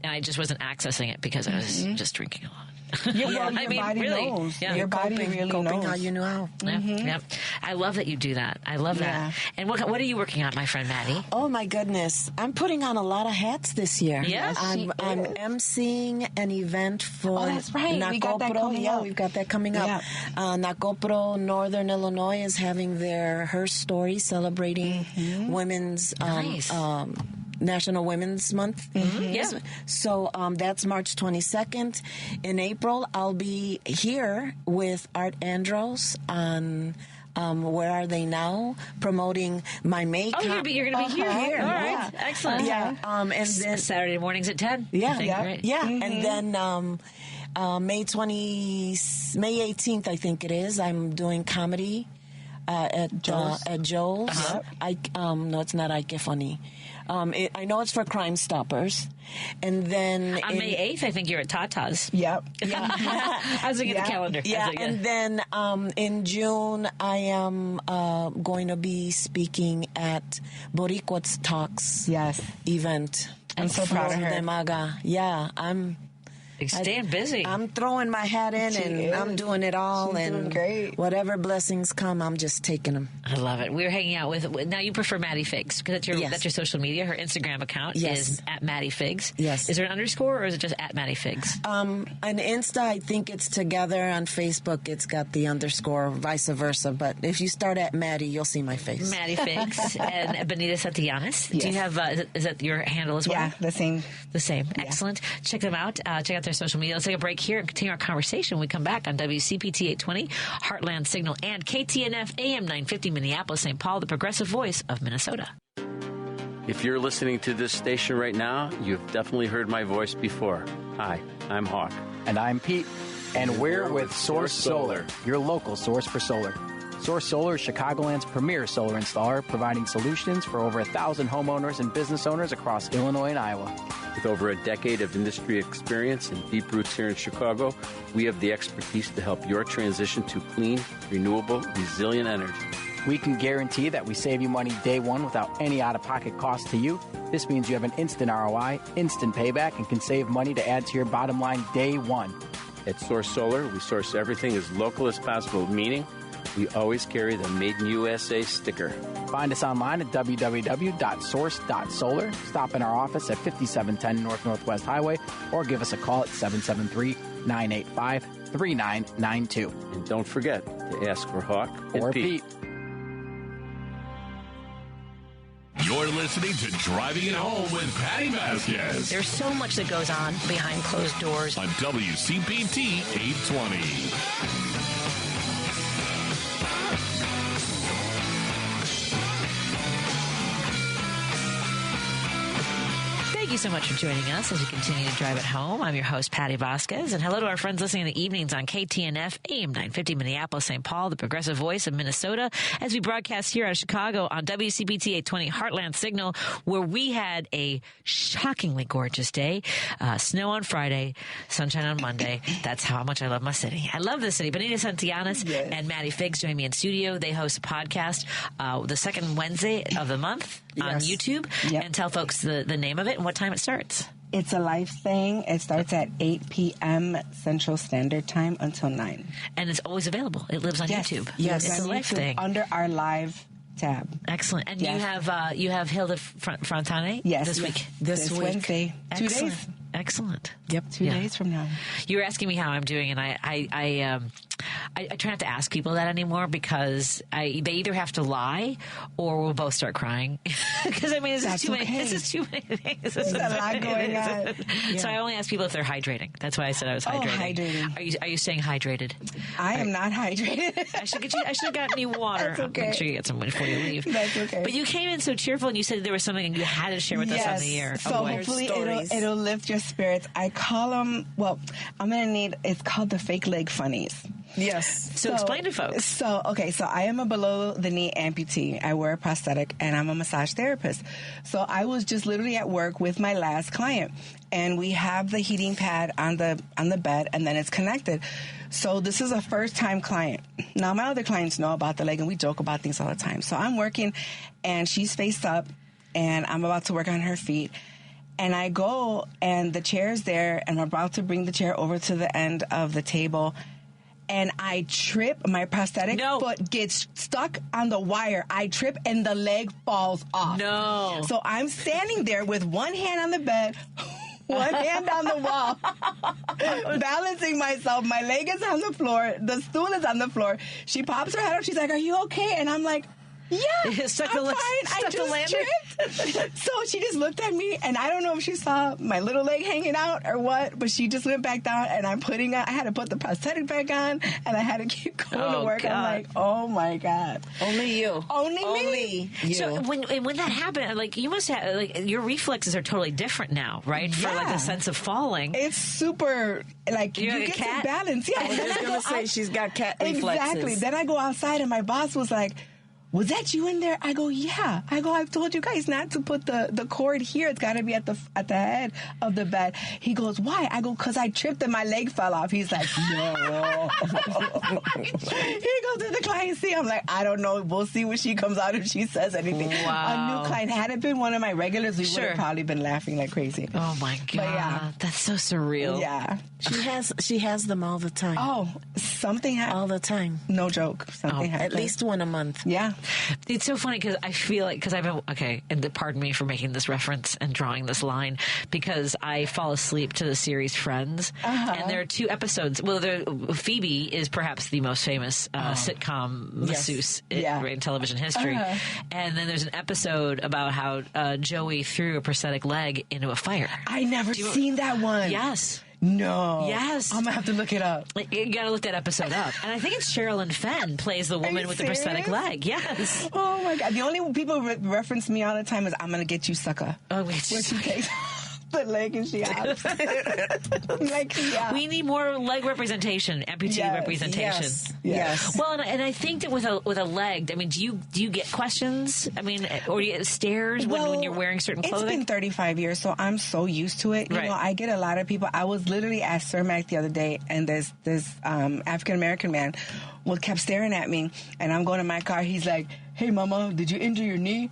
And I just wasn't accessing it because I was just drinking a lot. Your body knows. Yeah. Your body really knows. How you know how. Yeah. I love that you do that. I love that. And what are you working on, my friend Maddie? Oh my goodness, I'm putting on a lot of hats this year. Yes, I'm emceeing an event for. Oh, that's right. Nakopro. We got that coming up. We've got that coming up. Yeah. Nakopro, Northern Illinois, is having her story celebrating women's. Nice. National Women's Month. Yeah. So that's March 22nd. In April, I'll be here with Art Andros on Where Are They Now? Promoting my makeup. Oh, you're going to be here. All right. Excellent. Yeah. And then Saturday mornings at 10. Yeah. And then May 18th, I think it is, I'm doing comedy at Joe's. No, it's not Ike Funny. I know it's for Crime Stoppers. And then on May 8th, I think you're at Tata's. Yep. I was looking at the calendar. Yeah. And then in June, I am going to be speaking at Boricua's Talks event. I'm so proud of her. Demaga. Yeah, I'm staying busy. I'm throwing my hat in I'm doing it all. She's and doing great. Whatever blessings come, I'm just taking them. I love it. We're hanging out with, now you prefer Maddie Figs because that's your social media. Her Instagram account is at Maddie Figs. Yes. Is there an underscore or is it just at Maddie Figs? On Insta, I think it's together. On Facebook, it's got the underscore, vice versa. But if you start at Maddie, you'll see my face. Maddie Figs and Benita Santillenas. Yes. Do you have, is that your handle as well? Yeah, the same. The same. Yeah. Excellent. Check them out. Check out their social media. Let's take a break here and continue our conversation when we come back on WCPT 820, Heartland Signal, and KTNF AM 950 Minneapolis, St. Paul, the progressive voice of Minnesota. If you're listening to this station right now, you've definitely heard my voice before. Hi, I'm Hawk. And I'm Pete. And we're with Source Solar, your local source for solar. Source Solar is Chicagoland's premier solar installer, providing solutions for over 1,000 homeowners and business owners across Illinois and Iowa. With over a decade of industry experience and deep roots here in Chicago, we have the expertise to help your transition to clean, renewable, resilient energy. We can guarantee that we save you money day one without any out-of-pocket cost to you. This means you have an instant ROI, instant payback, and can save money to add to your bottom line day one. At Source Solar, we source everything as local as possible, meaning we always carry the Made in USA sticker. Find us online at www.source.solar. Stop in our office at 5710 Northwest Highway or give us a call at 773-985-3992. And don't forget to ask for Hawk or and Pete. You're listening to Driving It Home with Patti Vasquez. There's so much that goes on behind closed doors. On WCPT 820. Thank you so much for joining us as we continue to drive it home. I'm your host, Patti Vasquez, and hello to our friends listening in the evenings on KTNF, AM 950 Minneapolis, St. Paul, the progressive voice of Minnesota, as we broadcast here out of Chicago on WCPT 820 Heartland Signal, where we had a shockingly gorgeous day. Snow on Friday, sunshine on Monday. That's how much I love my city. I love this city. Benita Santillenas and Maddie Figgs join me in studio. They host a podcast the second Wednesday of the month on YouTube. And tell folks the name of it and what time it starts. It's a live thing. It starts at 8 p.m. Central Standard Time until 9. And it's always available. It lives on YouTube. Yes, it's a live thing. Under our live tab. Excellent. And you have Hilda Frontane this week? This week. Wednesday. Excellent. 2 days. Excellent. Yep, 2 days from now. You were asking me how I'm doing, and I try not to ask people that anymore because they either have to lie or we'll both start crying. Because I mean, this is too many things. There's a lot going on. So I only ask people if they're hydrating. That's why I said I was hydrating. Are you staying hydrated? I am not hydrated. I should have gotten you water. That's okay. Make sure you get some before you leave. That's okay. But you came in so cheerful, and you said there was something you had to share with us on the air. So hopefully it'll lift your spirits. I call them, I'm going to need, it's called the fake leg funnies. Yes. So explain to folks. So I am a below the knee amputee. I wear a prosthetic and I'm a massage therapist. So I was just literally at work with my last client and we have the heating pad on the bed and then it's connected. So this is a first time client. Now my other clients know about the leg and we joke about things all the time. So I'm working and she's faced up and I'm about to work on her feet. And I go, and the chair's there, and I'm about to bring the chair over to the end of the table, and I trip. My prosthetic foot gets stuck on the wire. I trip, and the leg falls off. No. So I'm standing there with one hand on the bed, one hand on the wall, balancing myself. My leg is on the floor. The stool is on the floor. She pops her head up. She's like, "Are you okay?" And I'm like, yeah, I'm fine. I just tripped. So she just looked at me, and I don't know if she saw my little leg hanging out or what, but she just went back down, and I had to put the prosthetic back on, and I had to keep going to work. God. I'm like, oh my God. Only you. Only me. You. So when that happened, like you must have, your reflexes are totally different now, right? For the sense of falling. It's super, you get to balance. Yeah. I was just going to say she's got cat reflexes. Exactly. Then I go outside, and my boss was like, was that you in there? I go, yeah. I've told you guys not to put the cord here. It's got to be at the head of the bed. He goes, why? I go, because I tripped and my leg fell off. He's like, no. He goes to the client, see. I'm like, I don't know. We'll see when she comes out if she says anything. Wow. A new client. Had it been one of my regulars, we would have probably been laughing like crazy. Oh, my God. But yeah. That's so surreal. Yeah. She has them all the time. Oh, something happens. All the time. No joke. Something happens. At least one a month. Yeah. It's so funny because I feel like, because I've been, and pardon me for making this reference and drawing this line, because I fall asleep to the series Friends, and there are 2 episodes. Well, Phoebe is perhaps the most famous sitcom masseuse in television history. And then there's an episode about how Joey threw a prosthetic leg into a fire. I never seen that one. Yes. No. Yes. I'm going to have to look it up. You got to look that episode up. And I think it's Sherilyn Fenn plays the woman with the prosthetic leg. Yes. Oh, my God. The only people reference me all the time is, I'm going to get you, sucker. Oh, wait. the leg and she hops. Like, yeah. We need more leg representation, amputee representation. Yes. Well, and I think that with a leg, I mean, do you get questions? I mean, or do you get stares when you're wearing certain clothing? It's been 35 years, so I'm so used to it. You know, I get a lot of people. I was literally at Cermak the other day, and this African American man kept staring at me, and I'm going to my car. He's like, "Hey, mama, did you injure your knee?"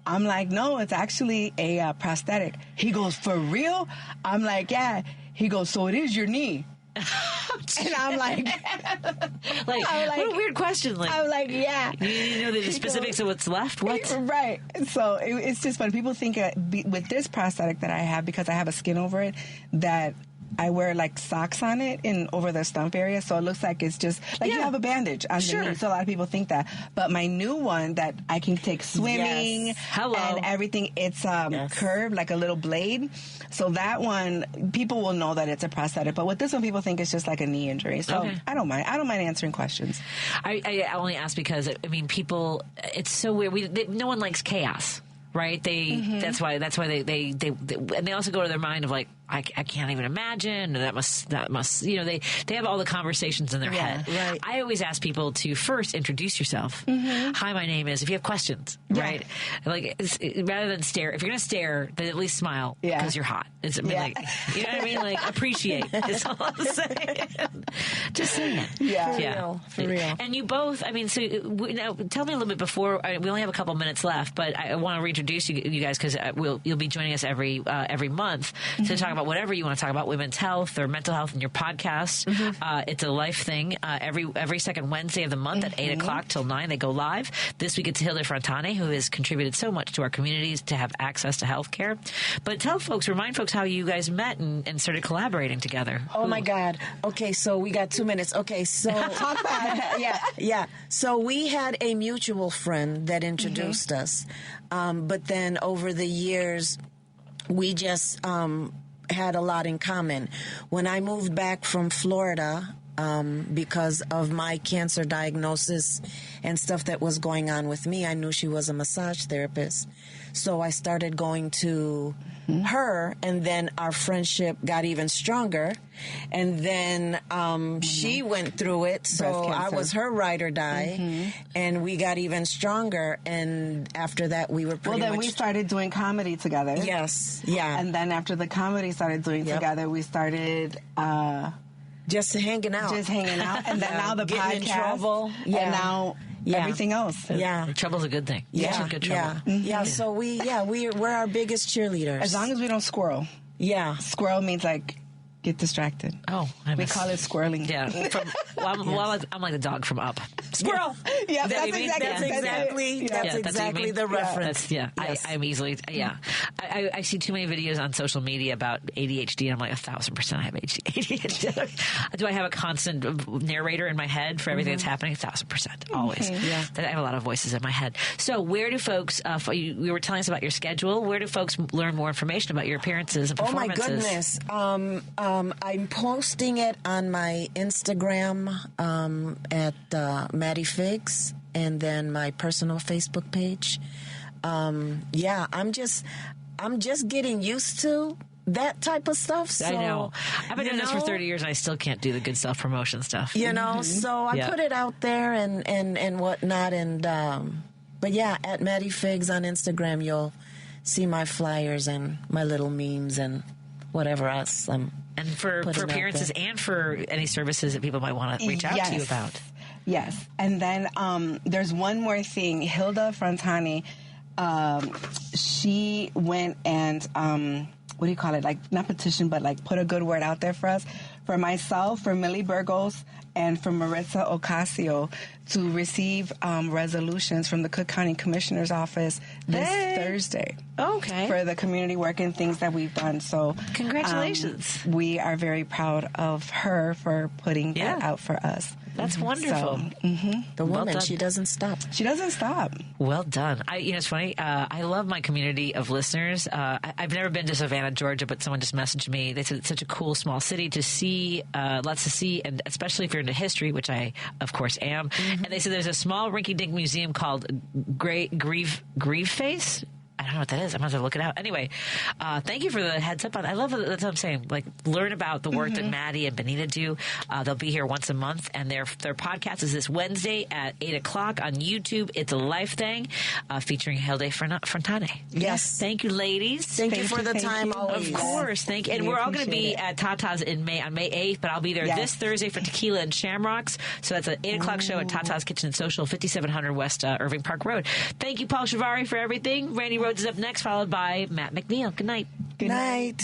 I'm like, "No, it's actually a prosthetic." He goes, "For real?" I'm like, "Yeah." He goes, "So it is your knee?" And I'm like, what a weird question. Like, I'm like, yeah. You know the specifics of what's left? What? Right. So it's just fun. People think with this prosthetic that I have, because I have a skin over it, that I wear like socks on it over the stump area, so it looks like it's just like you have a bandage underneath. So a lot of people think that. But my new one that I can take swimming and everything, it's curved like a little blade. So that one, people will know that it's a prosthetic. But with this one, people think it's just like a knee injury. So I don't mind. I don't mind answering questions. I only ask because I mean, people. It's so weird. No one likes chaos. Right? That's why they and they also go to their mind of like, I can't even imagine. That must, you know, they have all the conversations in their head. Right. I always ask people to first introduce yourself. Hi, my name is, if you have questions, right? Like, rather than stare, if you're going to stare, then at least smile because you're hot. It's, I mean, like, you know what I mean? Like, appreciate is all I'm saying. Just saying. For real. And you both, I mean, so now tell me a little bit before, we only have a couple minutes left, but I want to reintroduce you guys because you'll be joining us every month to talk about whatever you want to talk about, women's health or mental health in your podcast. It's a life thing. Every second Wednesday of the month at 8 o'clock till 9, they go live. This week it's Hilda Frontani, who has contributed so much to our communities to have access to health care. But remind folks how you guys met and started collaborating together. Oh my God. Okay, so we got 2 minutes. Okay, so talk about yeah. So we had a mutual friend that introduced us. But then over the years, we just had a lot in common. When I moved back from Florida, because of my cancer diagnosis and stuff that was going on with me, I knew she was a massage therapist. So I started going to her, and then our friendship got even stronger. And then she went through it, so I was her ride or die, and we got even stronger. And after that, we were pretty we started doing comedy together. Yes, yeah. And then after the comedy started doing together, we started... just hanging out. And then now the getting podcast. In trouble. And now everything else. Yeah. Trouble's a good thing. Yeah. Good trouble. Yeah. So we're our biggest cheerleaders. As long as we don't squirrel. Yeah. Squirrel means like get distracted. Oh, we call it squirreling. Yeah. I'm like the dog from Up. Squirrel. Yeah, that's exactly the reference. I'm easily. Yeah. I see too many videos on social media about ADHD, and I'm like 1,000% I have ADHD. Do I have a constant narrator in my head for everything that's happening? 1,000%, always. Yeah. I have a lot of voices in my head. So where do folks? You were telling us about your schedule. Where do folks learn more information about your appearances and performances? Oh my goodness. I'm posting it on my Instagram at Maddie Figs, and then my personal Facebook page. I'm just getting used to that type of stuff. So, I know. I've been doing this for 30 years, and I still can't do the good self-promotion stuff. You know, so I put it out there and whatnot. And but yeah, at Maddie Figs on Instagram, you'll see my flyers and my little memes and whatever else I'm. And for appearances and for any services that people might want to reach out to you about. Yes. And then there's one more thing. Hilda Frontani, she went and, what do you call it? Like, not petition, but like put a good word out there for us. For myself, for Millie Burgos, and for Maritza Ocasio to receive resolutions from the Cook County Commissioner's Office this Thursday. Okay. For the community work and things that we've done. So congratulations. We are very proud of her for putting that out for us. That's wonderful. So, the woman, she doesn't stop. She doesn't stop. Well done. It's funny. I love my community of listeners. I've never been to Savannah, Georgia, but someone just messaged me. They said it's such a cool small city to see, lots to see, and especially if you're into history, which I, of course, am. And they said there's a small rinky-dink museum called Grieve Face. I don't know what that is. I'm going to look it out. Anyway, thank you for the heads up on. I love it. That's what I'm saying. Like, learn about the work that Maddie and Benita do. They'll be here once a month, and their podcast is this Wednesday at 8:00 on YouTube. It's a life thing, featuring Hilde Fontane. Yes. Thank you, ladies. Thank you for the time. Always. Of course. Thank you. And we're all going to be at Tata's on May 8th, but I'll be there this Thursday for Tequila and Shamrocks. So that's an 8:00 show at Tata's Kitchen and Social, 5700 West Irving Park Road. Thank you, Paul Shivari, for everything. Randy Rhodes is up next, followed by Matt McNeil. Good night. Good night.